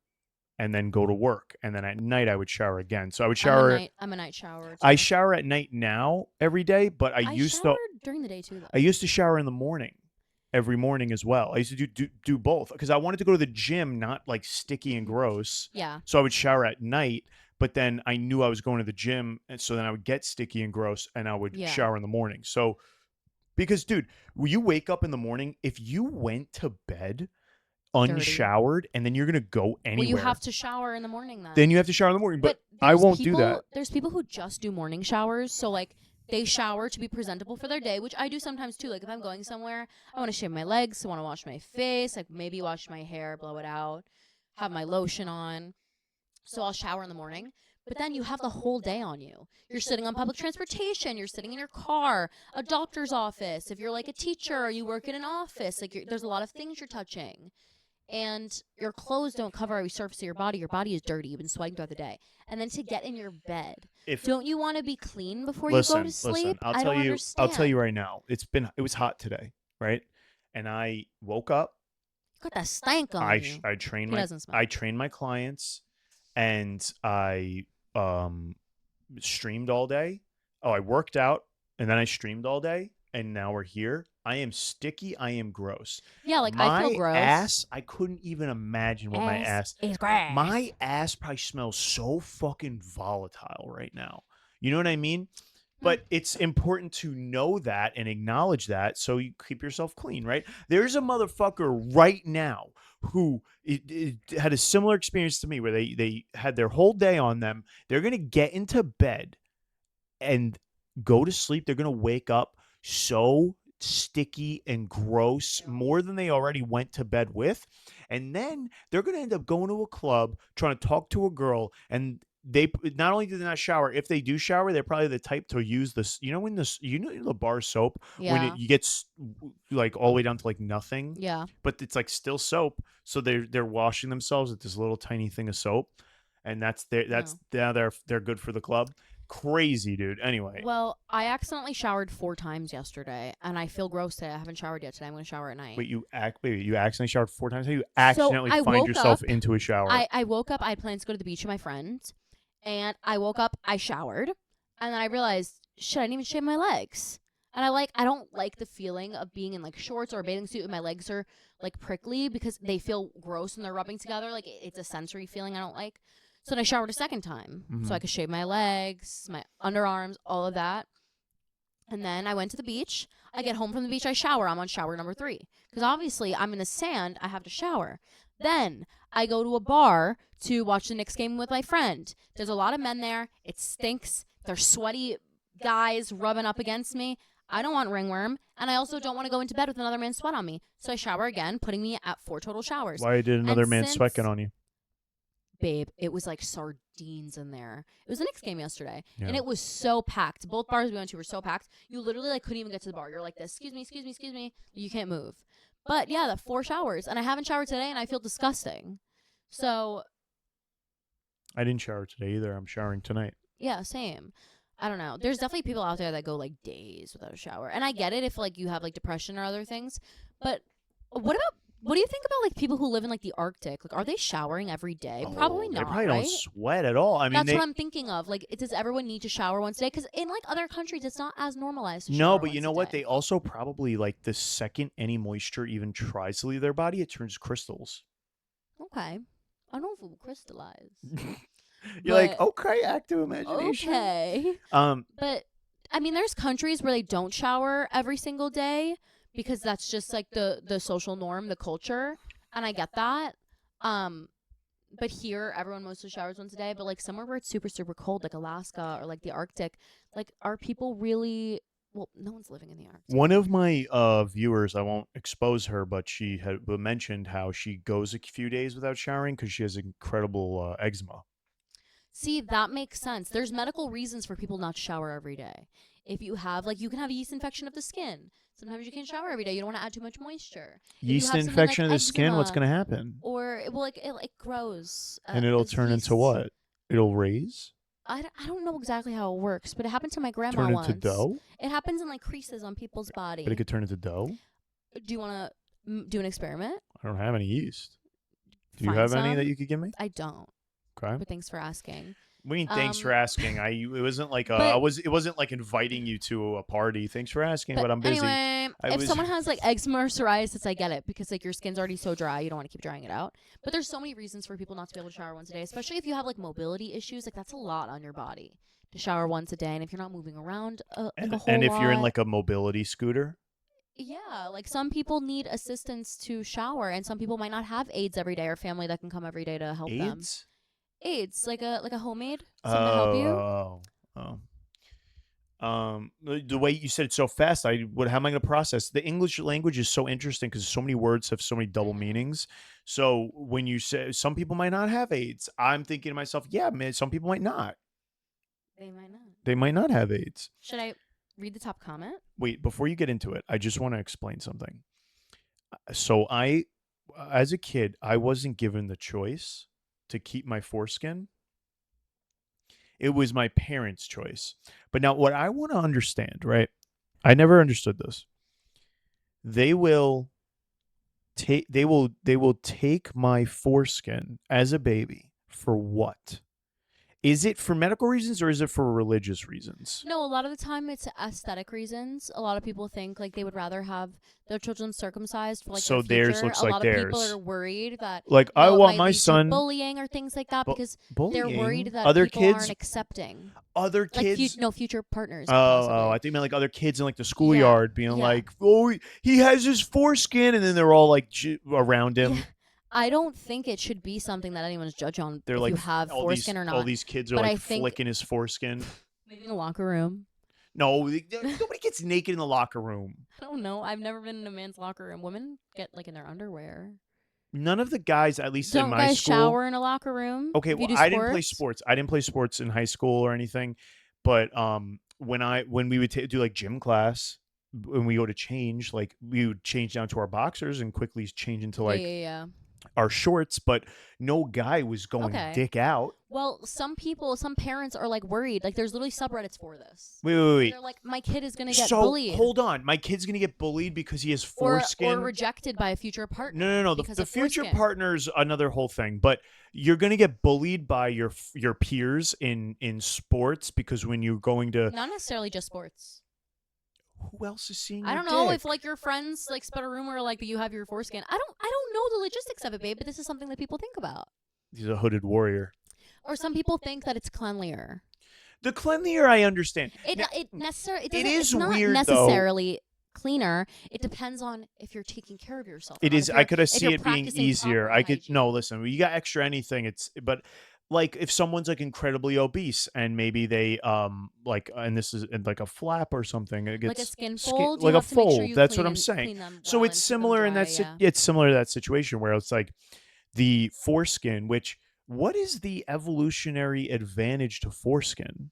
and then go to work. And then at night I would shower again. So I would shower. I'm a night shower I too. shower at night now every day, but I showered during the day too though. I used to shower in the morning every morning as well. I used to do both because I wanted to go to the gym, not like sticky and gross. Yeah. So I would shower at night, but then I knew I was going to the gym, and so then I would get sticky and gross, and I would Yeah. shower in the morning. So because, dude, when you wake up in the morning, if you went to bed Dirty. unshowered and then you're gonna go Well, anywhere, you have to shower in the morning then you have to shower in the morning. But I there's won't do that. There's people who just do morning showers. So like they shower to be presentable for their day, which I do sometimes too. Like if I'm going somewhere, I want to shave my legs, I want to wash my face, like maybe wash my hair, blow it out, have my lotion on. So I'll shower in the morning. But then you have the whole day on you. You're sitting on public transportation. You're sitting in your car, a doctor's office. If you're like a teacher or you work in an office, like there's a lot of things you're touching. And your clothes don't cover every surface of your body. Your body is dirty. You've been sweating throughout the day. And then to get in your bed, don't you want to be clean before you go to sleep? Listen, I don't understand. I'll tell you right now. It was hot today, right? And I woke up. You got that stank on you. I train He doesn't smell. I train my clients, and I streamed all day. Oh, I worked out, and then I streamed all day, and now we're here. I am sticky. I am gross. Yeah, like my I feel gross. Ass, I couldn't even imagine what my ass is gross. My ass probably smells so fucking volatile right now. You know what I mean? But it's important to know that and acknowledge that so you keep yourself clean, right? There's a motherfucker right now who it had a similar experience to me where they had their whole day on them. They're going to get into bed and go to sleep. They're going to wake up so sticky and gross, more than they already went to bed with. And then they're going to end up going to a club, trying to talk to a girl, and they not only do they not shower, if they do shower, they're probably the type to use this. You know when the bar soap, when you get like all the way down to like nothing. Yeah. But it's like still soap, so they're washing themselves with this little tiny thing of soap, and now they're good for the club. Crazy, dude. Anyway. Well, I accidentally showered 4 times yesterday, and I feel gross today. I haven't showered yet today. I'm going to shower at night. Wait, you accidentally showered 4 times? How you accidentally so find yourself into a shower? I woke up. I had plans to go to the beach with my friends, and I woke up. I showered, and then I realized, shit, I didn't even shave my legs. And I don't like the feeling of being in like shorts or a bathing suit and my legs are like prickly because they feel gross when they're rubbing together. Like it's a sensory feeling I don't like. So then I showered a second time so I could shave my legs, my underarms, all of that. And then I went to the beach. I get home from the beach, I shower. I'm on shower number 3. Because obviously I'm in the sand, I have to shower. Then I go to a bar to watch the Knicks game with my friend. There's a lot of men there. It stinks. They're sweaty guys rubbing up against me. I don't want ringworm. And I also don't want to go into bed with another man's sweat on me. So I shower again, putting me at 4 total showers. Why did another man's sweat get on you? Babe, it was like sardines in there. It was the Knicks game yesterday, and it was so packed. Both bars we went to were so packed. You literally like couldn't even get to the bar. You're like this. Excuse me, excuse me, excuse me. You can't move. But yeah, the 4 showers, and I haven't showered today, and I feel disgusting. So I didn't shower today either. I'm showering tonight. Yeah, same. I don't know. There's definitely people out there that go like days without a shower, and I get it if like you have like depression or other things. But what do you think about like people who live in like the Arctic? Like, are they showering every day? Probably not. They probably right? don't sweat at all. I mean, that's what I'm thinking of. Like, does everyone need to shower once a day? Because in like other countries, it's not as normalized. To no, but once you know a what? day. They also probably like the second any moisture even tries to leave their body, it turns crystals. Okay, I don't know if it will crystallize. You're like, okay, active imagination. Okay. But I mean, there's countries where they don't shower every single day because that's just like the social norm, the culture, and I get that. But here, everyone mostly showers once a day. But like somewhere where it's super, super cold, like Alaska or like the Arctic, like are people really? Well, no one's living in the Arctic. One of my viewers, I won't expose her, but she had mentioned how she goes a few days without showering because she has incredible eczema. See, that makes sense. There's medical reasons for people not to shower every day. If you have, like, you can have a yeast infection of the skin. Sometimes you can't shower every day. You don't want to add too much moisture. Yeast infection of the skin, what's going to happen? Or, well, like, it grows. And it'll turn into what? It'll raise? I don't know exactly how it works, but it happened to my grandma Turn into once. dough? It happens in like creases on people's But it body. could turn into dough? Do you want to do an experiment? I don't have any yeast. Do you Find have any that some. you could give me? I don't, Okay. but thanks for asking. I mean, thanks for Um, asking. It wasn't like but it wasn't like inviting you to a party. Thanks for asking, but but I'm busy. anyway, I if was someone has like eczema or psoriasis, I get it because like your skin's already so dry, you don't want to keep drying it out. But there's so many reasons for people not to be able to shower once a day, especially if you have like mobility issues. Like that's a lot on your body to shower once a day, and if you're not moving around like a and whole if you're in lot. like a mobility scooter, Yeah, like some people need assistance to shower, and some people might not have aides every day or family that can come every day to help them. AIDS? Aides, like a homemade, Oh, something to help you. the way you said it so fast, how am I going to process? The English language is so interesting because so many words have so many double Mhm. meanings. So when you say some people might not have AIDS, I'm thinking to myself, yeah, man, some people might not. They might not. They might not have AIDS. Should I read the top comment? Wait, before you get into it, I just want to explain something. So as a kid, I wasn't given the choice to keep my foreskin. It was my parents' choice. But now, what I want to understand, right? I never understood this. They will they will take my foreskin as a baby for what? Is it for medical reasons or is it for religious reasons? No, a lot of the time it's aesthetic reasons. A lot of people think like they would rather have their children circumcised for like their So theirs future. looks A like lot of people are theirs. worried that Like I it want might my lead to son bullying or things like that because they're bullying worried that other people aren't kids, accepting. other Like kids. future partners I possibly. think meant like other kids in like the Yeah. schoolyard being Yeah. like, "Oh, he has his foreskin," and then they're all like around Yeah. him. I don't think it should be something that anyone's judge on They're if like you have foreskin or all not. these kids are But like I think flicking his foreskin. maybe in the locker room. No, nobody gets naked in the locker room. I don't know. I've never been in a man's locker room. Women get like in their underwear. None of the guys, at least in Don't my guys school. shower in a locker room Okay, if you well, do I didn't play sports? sports. I didn't play sports in high school or anything, but when we would do like gym class, when we go to change, like we would change down to our boxers and quickly change into Yeah, like yeah, yeah. our shorts, but no guy was going Okay. dick out. Well, some parents are like worried. Like there's literally subreddits for this. Wait, wait, Where wait. they're like, my kid is gonna get So bullied hold on, my kid's gonna get bullied because he has or foreskin. rejected by a future No, partner no, no. because The of future foreskin. partner's another whole thing, but you're gonna get bullied by your peers in sports because when you're going to, Not necessarily just sports. who else is seeing I your don't know if dick? like your friends like spread a rumor like that you have your foreskin. I don't know the logistics of it, babe, but this is something that people think about. He's a hooded warrior. Or some people think that it's cleanlier. The cleanlier I understand. It Now, it necessarily it it doesn't. is It's not weird, though. necessarily cleaner. It depends on if you're taking care of yourself. Or It not. is. If I you're could if see you're it being practicing easier. proper I could hygiene. no. Listen, you got extra anything. But like if someone's like incredibly obese and maybe they like and this is like a flap or something, it Like a gets skin fold, you like a have to make sure fold. you That's what I'm saying. clean them So well it's and keep them similar in dry. that Yeah. it's similar to that situation where it's like the foreskin. Which what is the evolutionary advantage to foreskin?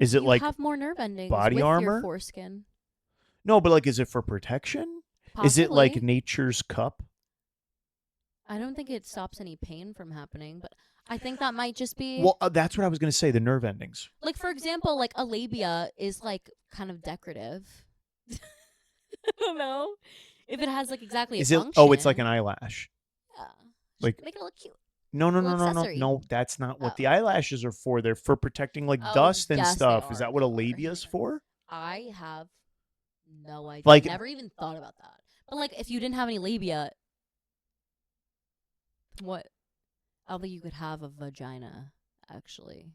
Is it You like have more nerve endings body with your armor? foreskin. No, but like, is it for protection? Is it like Possibly. nature's cup? I don't think it stops any pain from happening, but I think that might just be Well, that's what I was going to say. The nerve endings. like, for example, like a labia is like kind of decorative. I don't know if it has like exactly a Is it? function. Oh, it's like an eyelash. Yeah. Like Make it look cute. no, no, Little no, no, no, accessory. no. That's not what Oh. the eyelashes are for. They're for protecting like Oh, dust and yes, they stuff. Is are, that what a they are. labia's for? I have no idea. Like- Never even thought about that. But like, if you didn't have any labia, what? I don't think you could have a vagina. Actually,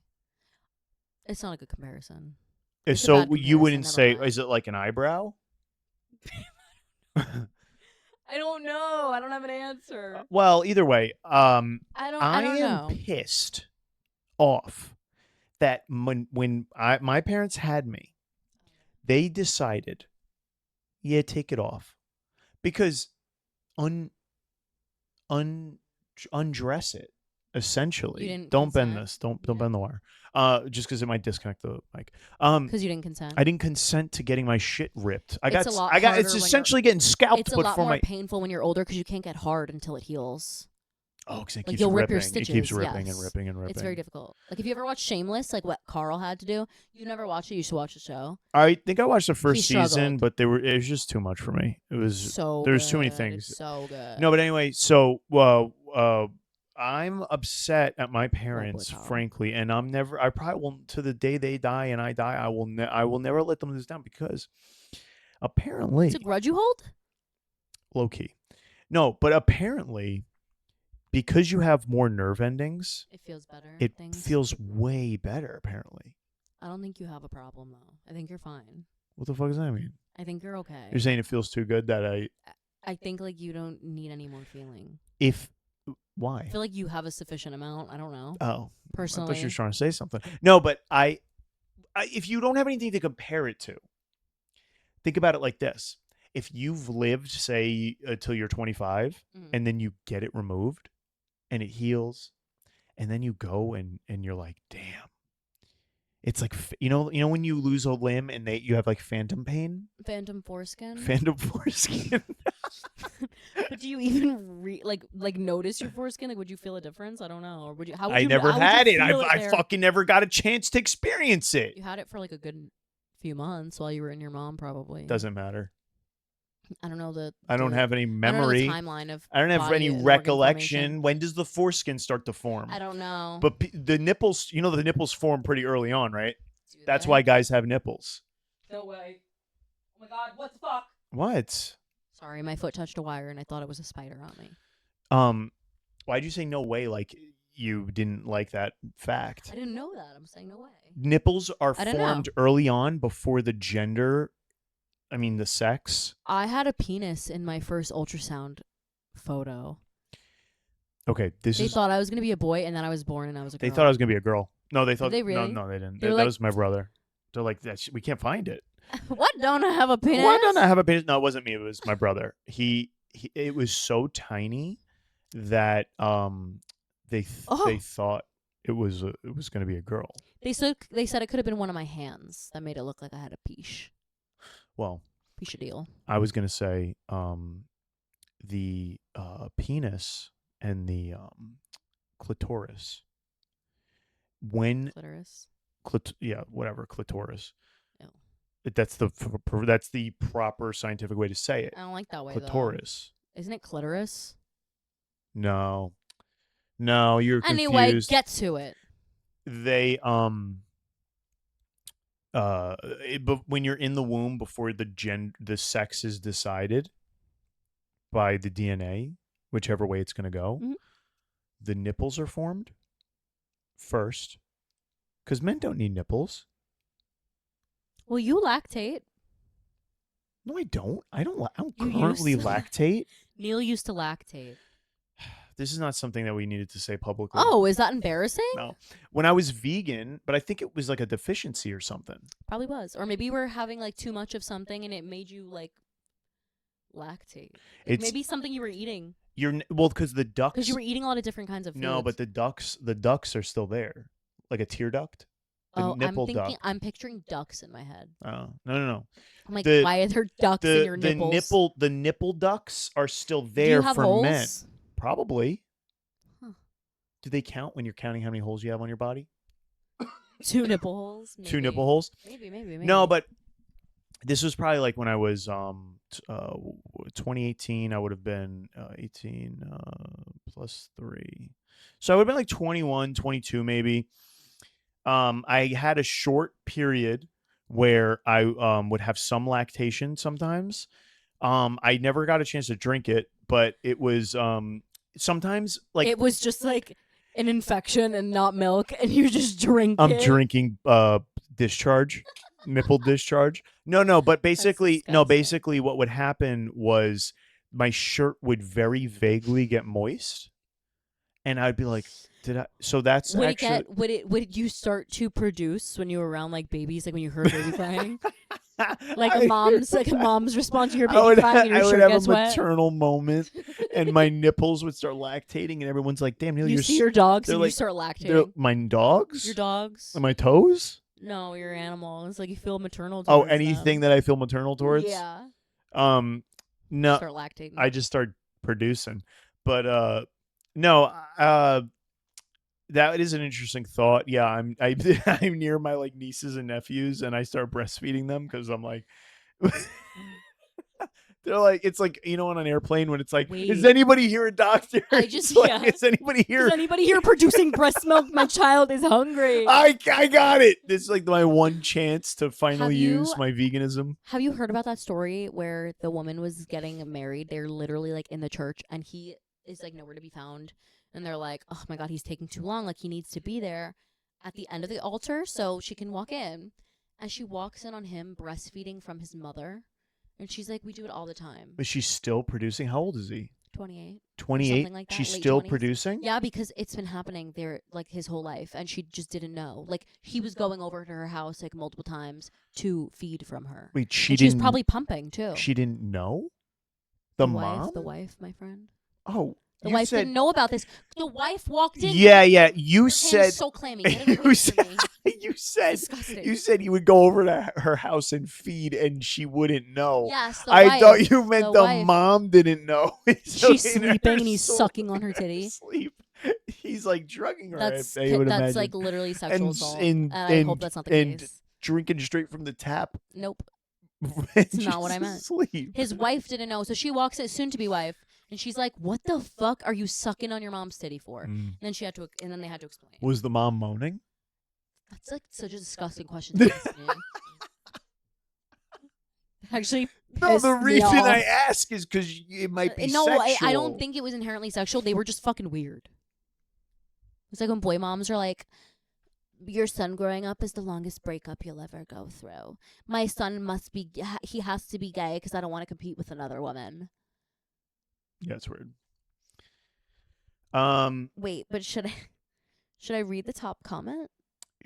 it's not a good comparison. It's a So bad you wouldn't comparison, say, never mind. is it like an eyebrow? I don't know. I don't have an answer. Well, either way, I don't I am know. pissed off that when my parents had me, they decided, yeah, take it off because undress it essentially. You didn't Don't bend consent? this. Don't Yeah. bend the wire. Just because it might disconnect the mic. Because you didn't consent. I didn't consent to getting my shit ripped. It's a lot It's harder when essentially getting scalped, It's a but lot for more my painful when you're older because you can't get hard until it heals. Oh, because it Like keeps you'll rip your ripping. It keeps stitches. ripping and Yes. ripping and It's very ripping. difficult. Like if you ever watch Shameless, like what Carl had to do, you never watched it. You should watch the show. I think I watched the He first season, struggled. but it was just too much for me. It It's was so There's too many good. It's things. so good. No, but anyway, so I'm upset at my Love boy parents, power. frankly, and I probably will to the day they die and I die. I will never let them lose down because apparently, It's a grudge you hold? low key, no, but apparently because you have more nerve endings, It feels better. it Things. feels way better. Apparently, I don't think you have a problem though. I think you're fine. what the fuck does that mean? I think you're okay. You're saying it feels too good that I think like you don't need any more feeling. if I why? feel like you have a sufficient amount. I don't know. Oh, Personally, I thought you were trying to say something. No, but if you don't have anything to compare it to, think about it like this: if you've lived, say, until you're 25, and then you get it removed, and it heals, and then you go and you're like, damn. It's like you know when you lose a limb and you have like phantom pain, phantom foreskin. phantom foreskin. But do you even like notice your foreskin? Like, would you feel a difference? I don't know. Or would you? How would I you? never how would had you it. feel I there? fucking never got a chance to experience it. You had it for like a good few months while you were in your mom, probably. Doesn't matter. I don't know I don't have any memory. I don't know the timeline of. I don't have body any and organ recollection. formation. When does the foreskin start to form? I don't know. But the nipples, the nipples form pretty early on, right? Do That's they? why guys have nipples. No way. Oh my god! What the fuck? What? Sorry, my foot touched a wire and I thought it was a spider on me. Why'd you say no way? Like you didn't like that fact? I didn't know that. I'm saying no way. Nipples are I didn't know. formed early on before the gender. I mean the sex. I had a penis in my first ultrasound photo. Okay, They thought I was gonna be a boy, and then I was born and I was a girl. They thought I was gonna be a girl. No, they thought. Did they really? No, they didn't. They were That like- was my brother. They're like, we can't find it. What? Don't I have a penis? Why don't I have a penis? No, it wasn't me. It was my brother. He it was so tiny that they thought it was going to be a girl. They said it could have been one of my hands that made it look like I had a peach. Well, Peach deal. I was going to say the penis and the clitoris. When Clitoris. whatever, clitoris. Oh. That's the proper scientific way to say it. I don't like that way Clitoris. though. Isn't it clitoris? No, you're confused. Anyway, get to it. They but when you're in the womb before the sex is decided by the DNA, whichever way it's going to go, the nipples are formed first, because men don't need nipples. Well, you lactate. No, I don't. I don't You currently used to. lactate. Neil used to lactate. This is not something that we needed to say publicly. Oh, is that embarrassing? No. When I was vegan, but I think it was like a deficiency or something. Probably was. Or maybe you were having like too much of something and it made you like lactate. Like, maybe something you were eating. Because the ducts. Because you were eating a lot of different kinds of foods. No, but the ducts are still there, like a tear duct. The nipple duct. I'm picturing ducks in my head. Oh no. I'm like, why are there ducks in your nipples? The nipple ducts are still there Do you have for holes? men. Probably. Huh. Do they count when you're counting how many holes you have on your body? 2 nipple holes. Maybe. 2 nipple holes. Maybe. No, but this was probably like when I was 2018. I would have been 18 plus 3, so I would have been like 21, 22 maybe. I had a short period where I would have some lactation sometimes. I never got a chance to drink it, but it was sometimes like it was just like an infection and not milk, and you just drink I'm it. drinking discharge, nipple discharge. No, but basically what would happen was my shirt would very vaguely get moist, and I'd be like, did I? So that's would you start to produce when you were around like babies, like when you heard a baby crying? Like a mom's response to your baby crying and your shirt gets wet. I would have a maternal moment, and my nipples would start lactating, and everyone's like, "Damn, Neil, you see your dogs and like, you start lactating." My dogs? Your dogs? My toes? No, your animals. Like you feel maternal. Oh, Towards anything them. that I feel maternal towards? Yeah. No. Start lactating. I just start producing, but No, that is an interesting thought. Yeah, I'm near my like nieces and nephews, and I start breastfeeding them because I'm like, they're like, it's like on an airplane when it's like, is Wait, anybody here a doctor? I just It's like, yeah. is anybody Is here? anybody here producing breast milk? My child is hungry. I got it. This is like my one chance to Have finally you use my veganism. have you heard about that story where the woman was getting married? They're literally like in the church and he is like nowhere to be found. And they're like, oh my God, he's taking too long. Like he needs to be there at the end of the altar so she can walk in. And she walks in on him breastfeeding from his mother. And she's like, we do it all the time. Is she still producing? How old is he? 28 or 28. something like that. She's Late still 20s. producing. Yeah, because it's been happening there like his whole life. And she just didn't know. Like he was going over to her house like multiple times to feed from her. Wait, she And she was didn't. probably pumping too. She didn't know. The mom. The wife, my friend. Oh, The you wife said. didn't know about this. The wife walked in. Yeah, yeah. You Her hand said. is so clammy. Get it You away said. from me. You said. Disgusting. You said you would go over to her house and feed, and she wouldn't know. Yes, the I wife. thought you meant the wife. mom didn't know. So She's in her sleeping and he's sleep- sucking on her titty. Sleep. He's like drugging her. That's I would that's imagine. like literally sexual And assault. and I hope that's not the and case. drinking straight from the tap. Nope. It's not what I meant. Sleep. His wife didn't know, so she walks in, soon to be wife, and she's like, "What the fuck are you sucking on your mom's titty for?" And then and then they had to explain. Was the mom moaning? That's like such a disgusting question to ask me. Actually, No, the pissed me reason off. I ask is because it might be no, sexual. I don't think it was inherently sexual. They were just fucking weird. It's like when boy moms are like, your son growing up is the longest breakup you'll ever go through. My son he has to be gay because I don't want to compete with another woman. Yeah, it's weird. Wait, but should I read the top comment?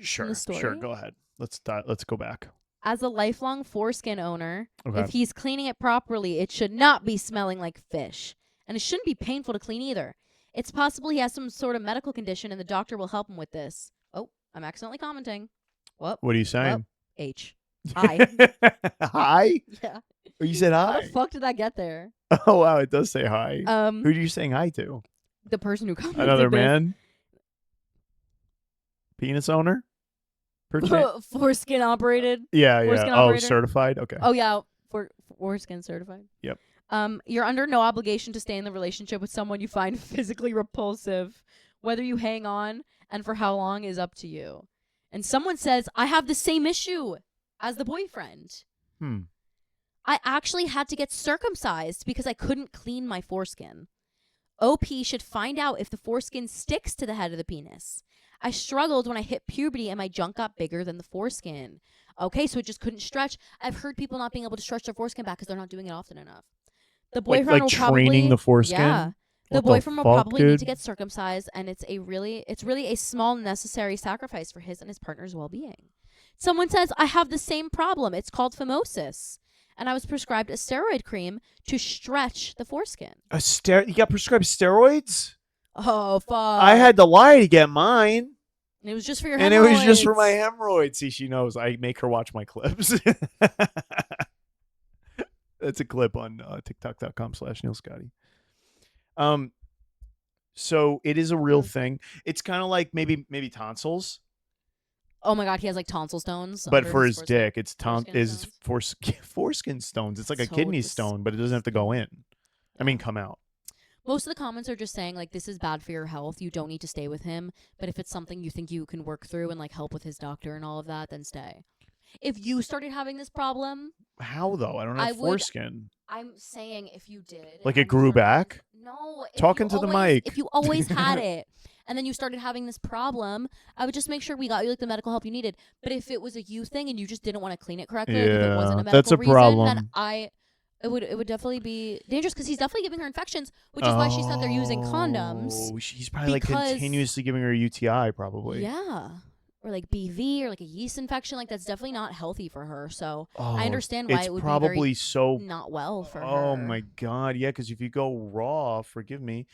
Sure, the story? sure. Go ahead. Let's go back. As a lifelong foreskin owner, Okay. if he's cleaning it properly, it should not be smelling like fish. And it shouldn't be painful to clean either. It's possible he has some sort of medical condition and the doctor will help him with this. Oh, I'm accidentally commenting. What? What are you saying? H. Hi. Hi? Yeah. Oh, you said How hi. the fuck did that get there? Oh wow, it does say hi. Who are you saying hi to? The person who commented Another this. man? Penis owner? Foreskin operated. Yeah, yeah. Foreskin Oh, operator? certified? Okay. Oh yeah, foreskin certified. Yep. You're under no obligation to stay in the relationship with someone you find physically repulsive. Whether you hang on and for how long is up to you. And someone says, I have the same issue as the boyfriend. I actually had to get circumcised because I couldn't clean my foreskin. OP should find out if the foreskin sticks to the head of the penis. I struggled when I hit puberty and my junk got bigger than the foreskin. Okay, so it just couldn't stretch. I've heard people not being able to stretch their foreskin back because they're not doing it often enough. The boyfriend like will training probably, the foreskin? Yeah. The What boyfriend will fuck, probably need to dude? get circumcised, and it's really a small necessary sacrifice for his and his partner's well-being. Someone says, I have the same problem. It's called phimosis. And I was prescribed a steroid cream to stretch the foreskin. You got prescribed steroids? Oh, fuck. I had to lie to get mine. And it was just for your And it hemorrhoids. was just for my hemorrhoids. See, she knows. I make her watch my clips. That's a clip on TikTok.com/Neil Scotty. So it is a real thing. It's kind of like maybe tonsils, Oh my God, he has like tonsil stones. but under for his foreskin. dick, it's Foreskin foreskin stones. It's like a So kidney stone, but it doesn't have to go in. I mean, come out. Most of the comments are just saying like, this is bad for your health. You don't need to stay with him. But if it's something you think you can work through and like help with his doctor and all of that, then stay. If you started having this problem, How though? I don't have foreskin. I'm saying if you did. Like and it grew you started- back? No. if Talking you to the always- mic. If you always had it and then you started having this problem, I would just make sure we got you like the medical help you needed. But if it was a you thing and you just didn't want to clean it correctly, like, if it wasn't a Yeah, medical that's a reason, problem. then it would definitely be dangerous because he's definitely giving her infections, which is why she said they're using condoms. Oh, he's probably like because- continuously giving her a UTI, probably. Yeah. Or like BV or like a yeast infection. Like that's definitely not healthy for her. So Oh, I understand why it's it would probably be very so. not well for her. Oh my god, yeah. Because if you go raw, forgive me,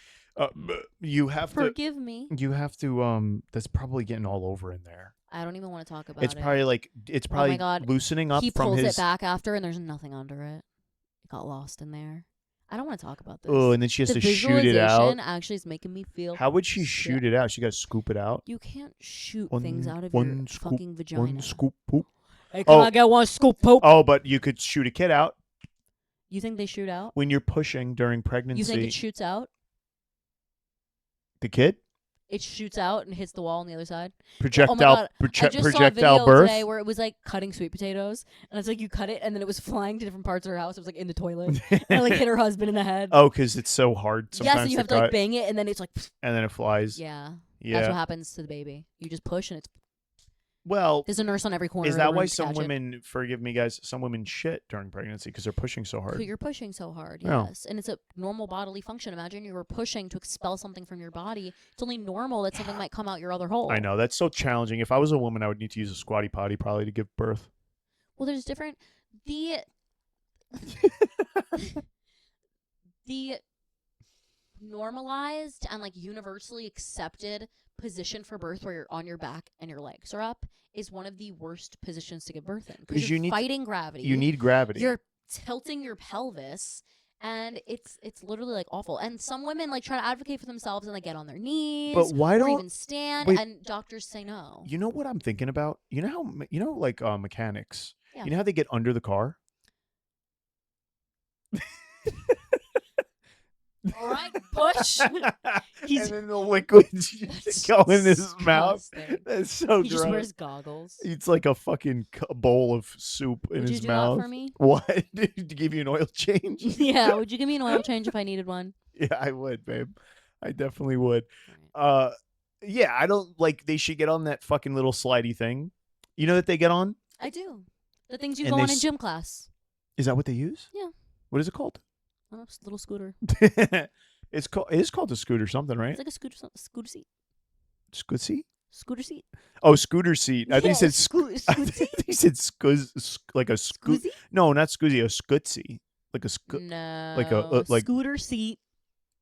you have Forgive me. to. You have to. That's probably getting all over in there. I don't even want to talk about It's it. probably like it's Oh my probably God. loosening up He from pulls his. it back after and there's nothing under it. It got lost in there. I don't want to talk about Oh, this. and then she has The to shoot it out. visualization actually is making me feel How would she sick. shoot it out? She got to scoop it out. You can't shoot things out of your One scoop, fucking vagina. one scoop, poop. Hey, can Oh. I get one scoop poop? Oh, but you could shoot a kid out You think they shoot out? when you're pushing during pregnancy. You think it shoots out? The kid? It shoots out and hits the wall on the other side. Projectile, Oh my God. I just saw a projectile video birth. today where it was like cutting sweet potatoes, and it's like you cut it, and then it was flying to different parts of her house. It was like in the toilet, and it like hit her husband in the head. Oh, because it's so hard sometimes. Yeah, so you have to cut, like bang it, and then it's like, and then it flies. yeah, Yeah. that's what happens to the baby. You just push, and it's. Well, There's a nurse on every corner. is of the that room why to some catch it. women, forgive me guys, some women shit during pregnancy because they're pushing so hard? You're pushing so hard, Yeah. yes. And it's a normal bodily function. Imagine you were pushing to expel something from your body. It's only normal that something might come out your other hole. I know, that's so challenging. If I was a woman, I would need to use a squatty potty probably to give birth. Well, there's different. The normalized and like universally accepted position for birth where you're on your back and your legs are up is one of the worst positions to give birth in because you you're need fighting gravity. You need gravity. You're tilting your pelvis, and it's literally like awful. And some women like try to advocate for themselves and like get on their knees, But why or don't even stand, wait. and doctors say no. You know what I'm thinking about? You know how like mechanics. Yeah. You know how they get under the car? All right, Bush. And then the liquids That's go in his mouth. disgusting. That's so He just gross. wears goggles. It's like a fucking bowl of soup in Would you his do mouth. that for me? What? To give you an oil change? Yeah. Would you give me an oil change if I needed one? Yeah, I would, babe. I definitely would. All right. Yeah, I don't like. They should get on that fucking little slidey thing. You know that they get on? I do. The things you And go they on in s- gym class. Is that what they use? Yeah. What is it called? Oh, it's a little scooter. It is called a scooter something, right? It's like a scooter seat. Scoot seat? Scooter seat. Oh, scooter seat. I think you said scooter I seat. think you said like a scoot. Scoozy? No, not scoozy. A scootsie. Like a No. like a like scooter seat.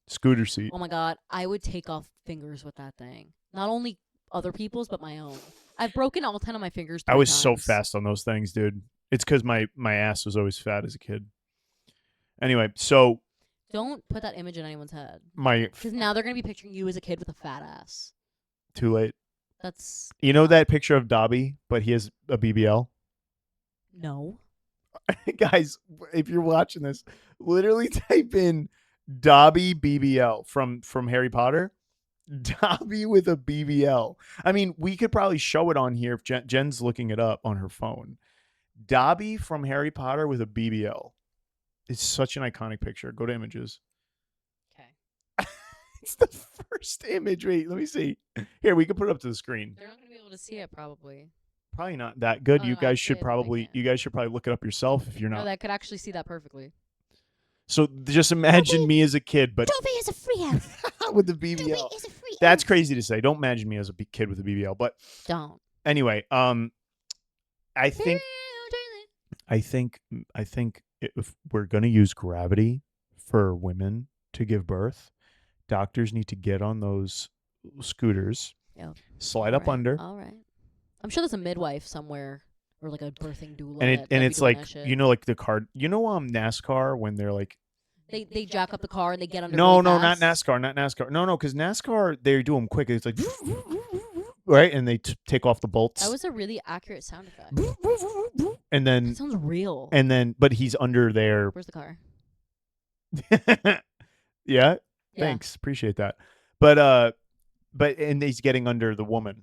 scooter seat. Oh my God, I would take off fingers with that thing. Not only other people's, but my own. I've broken all 10 of my fingers. I 3 was so times. fast on those things, dude. It's because my ass was always fat as a kid. Anyway, so Don't put that image in anyone's head. my Because now they're going to be picturing you as a kid with a fat ass. too late. That's. You know that picture of Dobby, but he has a BBL? No. Guys, if you're watching this, literally type in Dobby BBL from Harry Potter. Dobby with a BBL. I mean, we could probably show it on here if Jen's looking it up on her phone. Dobby from Harry Potter with a BBL. It's such an iconic picture. Go to images. Okay. It's the first image. Wait, let me see. Here, we can put it up to the screen. They're not going to be able to see it, probably. Probably not that good. Oh, You no, I guys see should it, but I probably can't. look it up yourself if you're No, not. that could actually see that perfectly. So just imagine me as a kid, but Dobby is a free elf. with the BBL. Dobby is a free That's elf. crazy to say. Don't imagine me as a kid with a BBL. But Don't. anyway, I think if we're gonna use gravity for women to give birth, doctors need to get on those scooters, Yep. slide up under, All right. I'm sure there's a midwife somewhere or like a birthing doula. and that'd be it's doing like that shit. like the car. NASCAR when they're like. They jack up the car and they get under. No, really no, not fast. NASCAR. No, because NASCAR they do them quick. It's like right, and they take off the bolts. That was a really accurate sound effect. And then That sounds real. but he's under there. Where's the car? Yeah, Yeah. thanks, appreciate that. But and he's getting under the woman.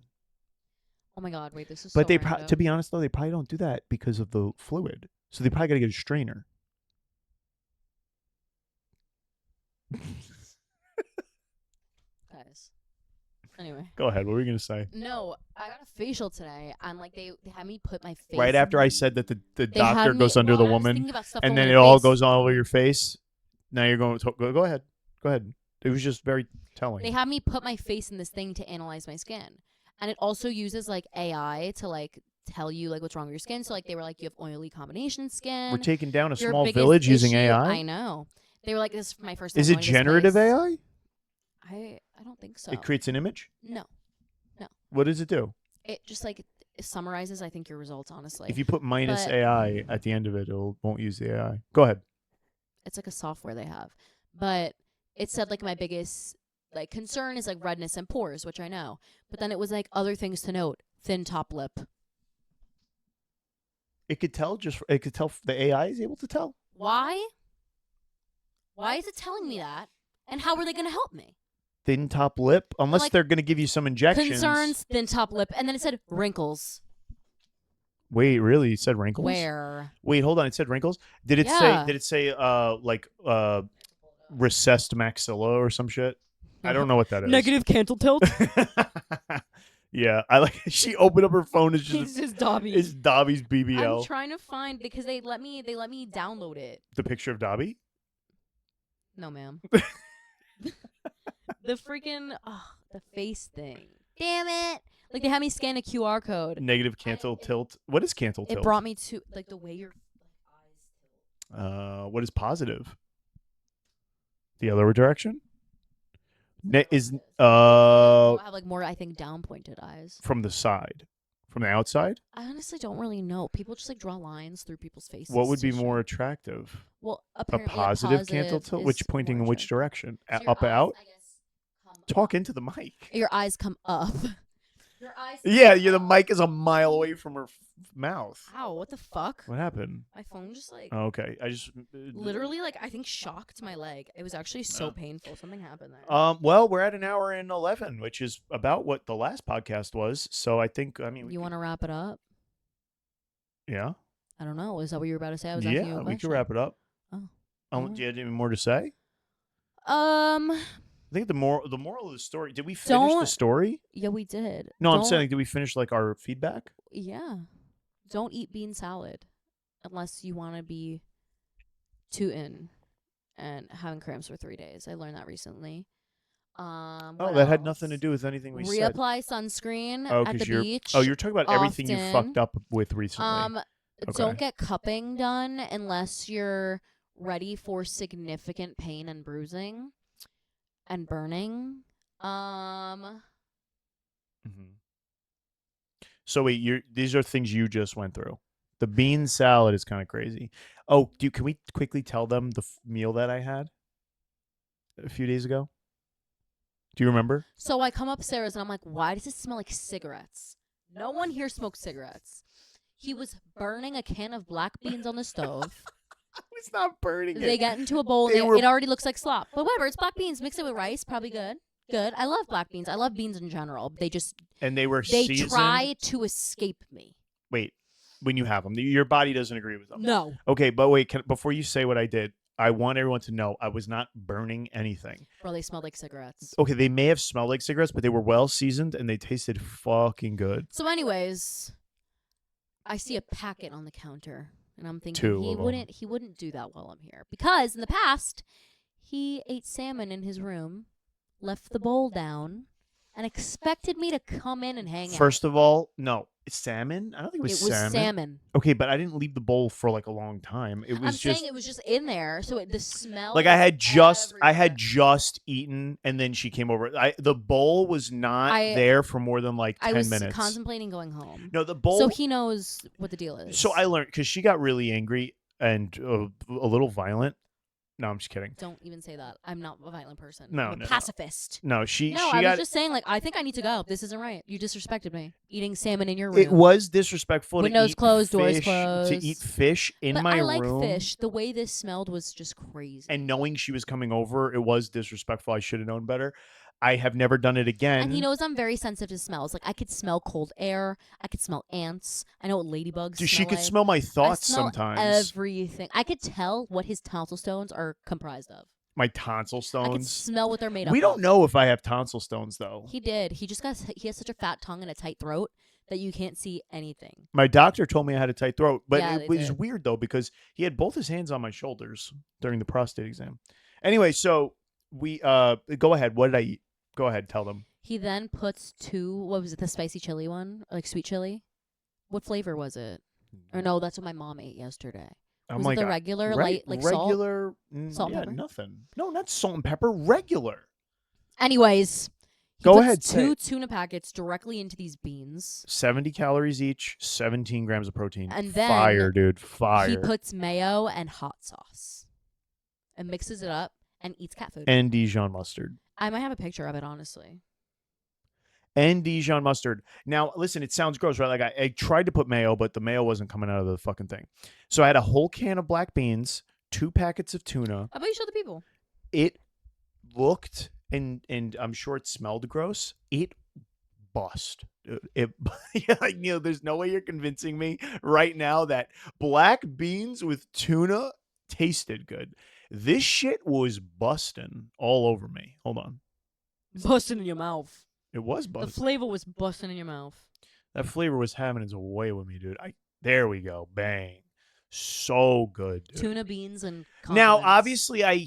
Oh my God! Wait, this is. But so to be honest though, they probably don't do that because of the fluid. So they probably got to get a strainer. guys. Anyway. Go ahead. What were you gonna say? No, I got a facial today, and like they had me put my face. Right after I said that the They had doctor me- goes under well, the I was woman, thinking about stuff and going then on it your all face. goes all over your face. Now you're going to go ahead. Go ahead. It was just very telling. They had me put my face in this thing to analyze my skin, and it also uses like AI to like tell you like what's wrong with your skin. So like they were like, you have oily combination skin. We're taking down a Your small biggest village using issue- AI. I know. They were like, this is my first time. Is it going to this generative place. AI? I don't think so. It creates an image. No, What does it do? it just like it summarizes. I think your results honestly. If you put minus But- AI at the end of it, it won't use the AI. Go ahead. It's like a software they have, but it said like my biggest like concern is like redness and pores, which I know. But then it was like other things to note: thin top lip. It could tell. It could tell. The AI is able to tell. Why? Why is it telling me that? And how are they going to help me? Thin top lip, unless like, they're going to give you some injections. Concerns, thin top lip, and then it said wrinkles. Wait, really? It said wrinkles? Where? Wait, hold on. It said wrinkles. Did it say? Did it say recessed maxilla or some shit? I don't know what that is. Negative cantle tilt. Yeah, I like. She opened up her phone. It's just Dobby. It's Dobby's BBL. I'm trying to find because they let me download it. The picture of Dobby? No, ma'am. The freaking the face thing. Damn it! Like they had me scan a QR code. Negative cantle tilt. What is cantle tilt? It brought me to like the way your eyes tilt. What is positive? The other direction? I have like more, I think, down pointed eyes. From the side, from the outside. I honestly don't really know. People just like draw lines through people's faces. What would be more attractive? Well, a positive cantle tilt, which pointing in which direction? So up and out. Talk into the mic. Your eyes come up. Your eyes. Yeah, the mic is a mile away from her mouth. Ow! What the fuck? What happened? My phone just like. Oh, okay, I just literally like I think shocked my leg. It was actually so painful. Something happened there. Well, we're at an hour and 11, which is about what the last podcast was. So I think you want to wrap it up? Yeah. I don't know. Is that what you were about to say? I was asking you a question. We can wrap it up. Oh. Do you have any more to say? I think the moral of the story. Did we finish the story? Yeah, we did. No, I'm saying, did we finish like our feedback? Yeah. Don't eat bean salad unless you want to be tootin' and having cramps for 3 days. I learned that recently. That had nothing to do with anything we said. Reapply sunscreen at the beach. You're talking about everything you fucked up with recently. Don't get cupping done unless you're ready for significant pain and bruising and burning. So wait, these are things you just went through. The bean salad is kind of crazy. Oh, can we quickly tell them the meal that I had a few days ago? Do you remember? So I come upstairs and I'm like, why does it smell like cigarettes? No one here smokes cigarettes. He was burning a can of black beans on the stove. It's not burning. They get into a bowl. It already looks like slop. But whatever, it's black beans. Mix it with rice. Probably good. Good. I love black beans. I love beans in general. They seasoned? Try to escape me. Wait, when you have them, your body doesn't agree with them. No. Okay, but wait. Before you say what I did, I want everyone to know I was not burning anything. Bro, they smelled like cigarettes. Okay, they may have smelled like cigarettes, but they were well seasoned and they tasted fucking good. So, anyways, I see a packet on the counter, and I'm thinking he wouldn't do that while I'm here because in the past he ate salmon in his room, left the bowl down, and expected me to come in and hang out. First of all, no. Salmon? I don't think it was salmon. It was salmon. Okay, but I didn't leave the bowl for like a long time. I'm saying it was just in there, so the smell. Like I had just eaten, and then she came over. The bowl was not there for more than like 10 minutes. I was contemplating going home. No, the bowl. So he knows what the deal is. So I learned because she got really angry and a little violent. No, I'm just kidding. Don't even say that. I'm not a violent person. No, I'm a pacifist. No, I was just saying, like, I think I need to go. This isn't right. You disrespected me. Eating salmon in your room. It was disrespectful. Windows closed, doors closed. To eat fish in my room. I like fish. The way this smelled was just crazy. And knowing she was coming over, it was disrespectful. I should have known better. I have never done it again. And he knows I'm very sensitive to smells. Like, I could smell cold air. I could smell ants. I know what ladybugs smell She could smell my thoughts sometimes. Everything. I could tell what his tonsil stones are comprised of. My tonsil stones? I can smell what they're made of. We don't know if I have tonsil stones, though. He did. He has such a fat tongue and a tight throat that you can't see anything. My doctor told me I had a tight throat. But it was weird, though, because he had both his hands on my shoulders during the prostate exam. Anyway, so we go ahead. What did I eat? Go ahead, tell them. He then puts what was it, the spicy chili one? Like sweet chili? What flavor was it? Or no, that's what my mom ate yesterday. Was it the regular, light, like regular, salt and pepper? Nothing. No, not salt and pepper, regular. Anyways, go ahead. Two tuna packets directly into these beans. 70 calories each, 17 grams of protein. And then fire, dude, fire. He puts mayo and hot sauce. and mixes it up and eats cat food. And Dijon mustard. I might have a picture of it, honestly. And Dijon mustard. Now, listen, it sounds gross, right? Like I tried to put mayo, but the mayo wasn't coming out of the fucking thing. So I had a whole can of black beans, 2 packets of tuna. How about you show the people? It looked and I'm sure it smelled gross. It bust. It yeah, like, there's no way you're convincing me right now that black beans with tuna tasted good. This shit was busting all over me. Hold on. Busting in your mouth. It was The busting. flavor was busting in your mouth. That flavor was having its way with me, dude. There we go. Bang. So good, dude. Tuna, beans, and Now, condiments. obviously, I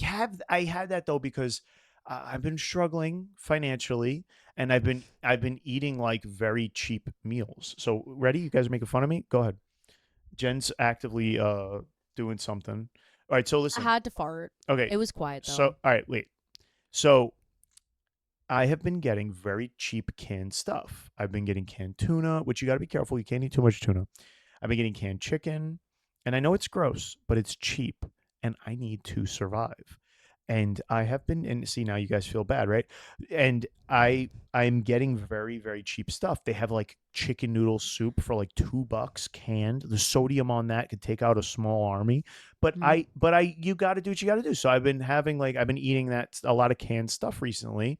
had that though because I've been struggling financially, and I've been eating like very cheap meals. So, ready? You guys are making fun of me? Go ahead. Jen's actively doing something. All right. So I listen. had to fart. Okay. It was quiet though. So, all right. Wait. So, I have been getting very cheap canned stuff. I've been getting canned tuna, which you got to be careful. You can't eat too much tuna. I've been getting canned chicken, and I know it's gross, but it's cheap, and I need to survive. And I have been, and see now you guys feel bad, right? And I'm getting very very cheap stuff. They have like chicken noodle soup for like $2 canned. The sodium on that could take out a small army. But you got to do what you got to do. So I've been eating that a lot of canned stuff recently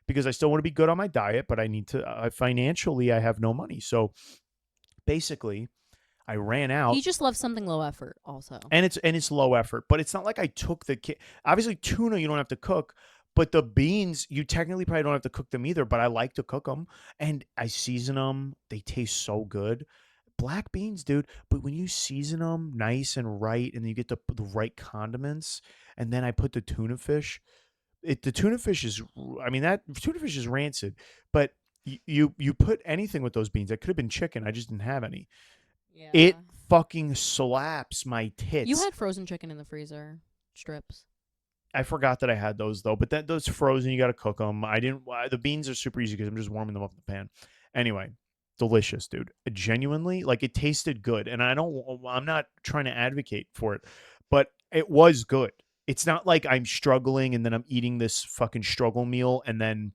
because I still want to be good on my diet, but I need to financially I have no money. So basically, I ran out. He just loves something low effort, also. And it's low effort, but it's not like I took obviously tuna you don't have to cook, but the beans you technically probably don't have to cook them either, but I like to cook them and I season them. They taste so good. Black beans, dude, but when you season them nice and right and you get the right condiments and then I put the tuna fish, the tuna fish is that tuna fish is rancid, but you put anything with those beans. That could have been chicken. I just didn't have any. Yeah. It fucking slaps my tits. You had frozen chicken in the freezer strips. I forgot that I had those though, but those frozen. You got to cook them. I didn't. The beans are super easy because I'm just warming them up in the pan. Anyway, delicious, dude. Genuinely, like it tasted good, and I'm not trying to advocate for it, but it was good. It's not like I'm struggling and then I'm eating this fucking struggle meal and then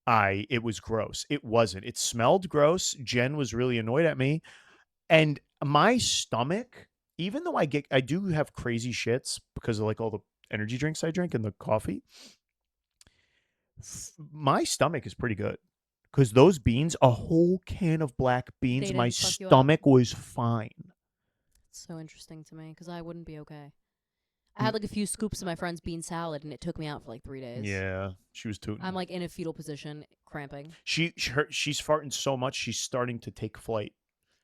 it was gross. It wasn't. It smelled gross. Jen was really annoyed at me. And my stomach, even though I do have crazy shits because of like all the energy drinks I drink and the coffee, my stomach is pretty good. Because those beans, a whole can of black beans, my stomach was fine. It's so interesting to me because I wouldn't be okay. I had like a few scoops of my friend's bean salad and it took me out for like 3 days. Yeah, she was tooting. I'm like in a fetal position, cramping. She's farting so much she's starting to take flight.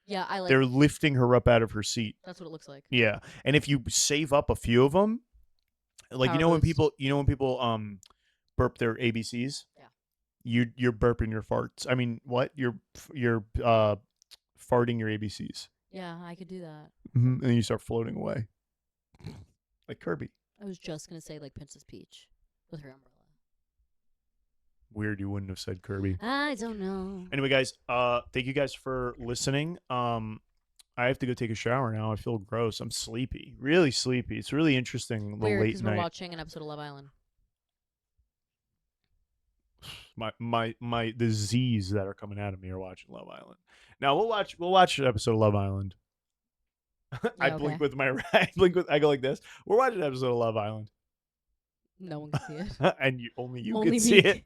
Yeah, they're lifting her up out of her seat. That's what it looks like. Yeah, and if you save up a few of them, like Power boost. when people burp their ABCs, yeah, you're burping your farts. I mean, what you're farting your ABCs. Yeah, I could do that. And then you start floating away, like Kirby. I was just gonna say like Princess Peach with her umbrella. Weird, you wouldn't have said Kirby. I don't know. Anyway, guys, thank you guys for listening. I have to go take a shower now. I feel gross. I'm sleepy, really sleepy. It's really interesting. The Weird, late because night. we're watching an episode of Love Island. The Z's that are coming out of me are watching Love Island. Now we'll watch an episode of Love Island. I blink with my I go like this. We're watching an episode of Love Island. No one can see it. And only you can see it.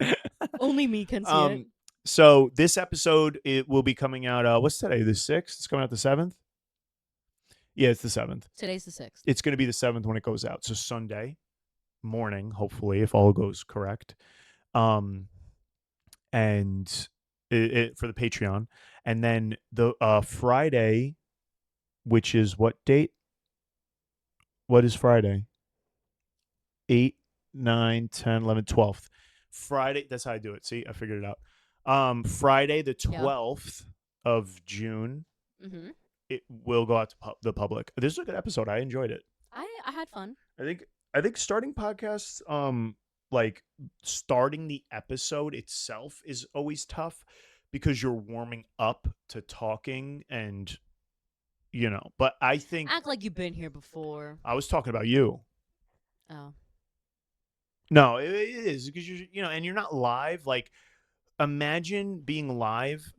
Only me can see it. So this episode, it will be coming out. What's today? The 6th? It's coming out the 7th? Yeah, it's the 7th. Today's the 6th. It's going to be the 7th when it goes out. So Sunday morning, hopefully, if all goes correct. And for the Patreon. And then the Friday, which is what date? What is Friday? 8, 9, 10, 11, 12th. Friday, that's how I do it. See, I figured it out. Friday the 12th of June, it will go out to the public. This is a good episode. I enjoyed it. I had fun. I think starting podcasts, like starting the episode itself is always tough because you're warming up to talking and but I think act like you've been here before. I was talking about you. Oh. No, it is because and you're not live. Like, imagine being live.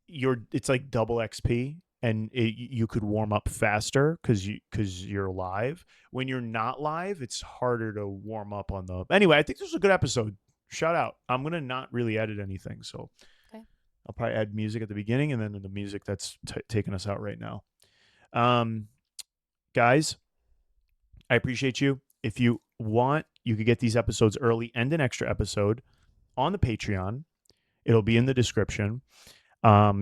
It's like double XP, and you could warm up faster because you're live. When you're not live, it's harder to warm up on the. Anyway, I think this was a good episode. Shout out. I'm gonna not really edit anything, so Okay. I'll probably add music at the beginning and then the music that's taking us out right now. Um, guys, I appreciate you. If you want, you could get these episodes early and an extra episode on the Patreon. It'll be in the description.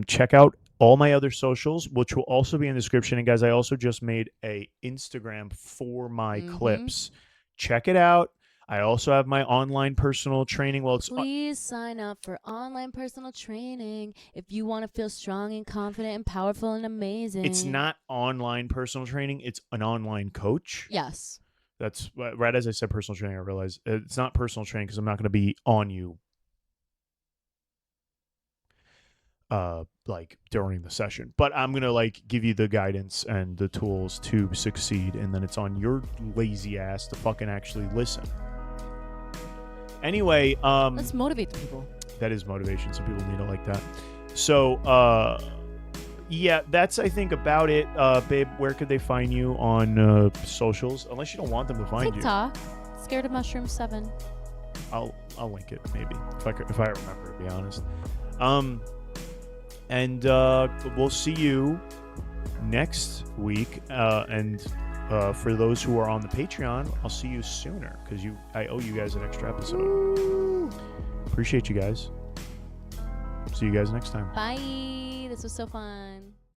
Check out all my other socials, which will also be in the description. And guys, I also just made a Instagram for my clips. Check it out. I also have my online personal training. Well, it's Please sign up for online personal training if you want to feel strong and confident and powerful and amazing. It's not online personal training. It's an online coach. Yes. That's right. As I said, personal training, I realize it's not personal training because I'm not going to be on you like during the session, but I'm gonna like give you the guidance and the tools to succeed, and then it's on your lazy ass to fucking actually listen. Anyway, let's motivate the people. That is motivation. Some people need it like that. So yeah, that's I think about it. Babe, where could they find you on socials? Unless you don't want them to find TikTok, Scared of Mushroom 7. I'll link it maybe if I remember, to be honest. And we'll see you next week. And for those who are on the Patreon, I'll see you sooner because I owe you guys an extra episode. Ooh. Appreciate you guys. See you guys next time. Bye. This was so fun.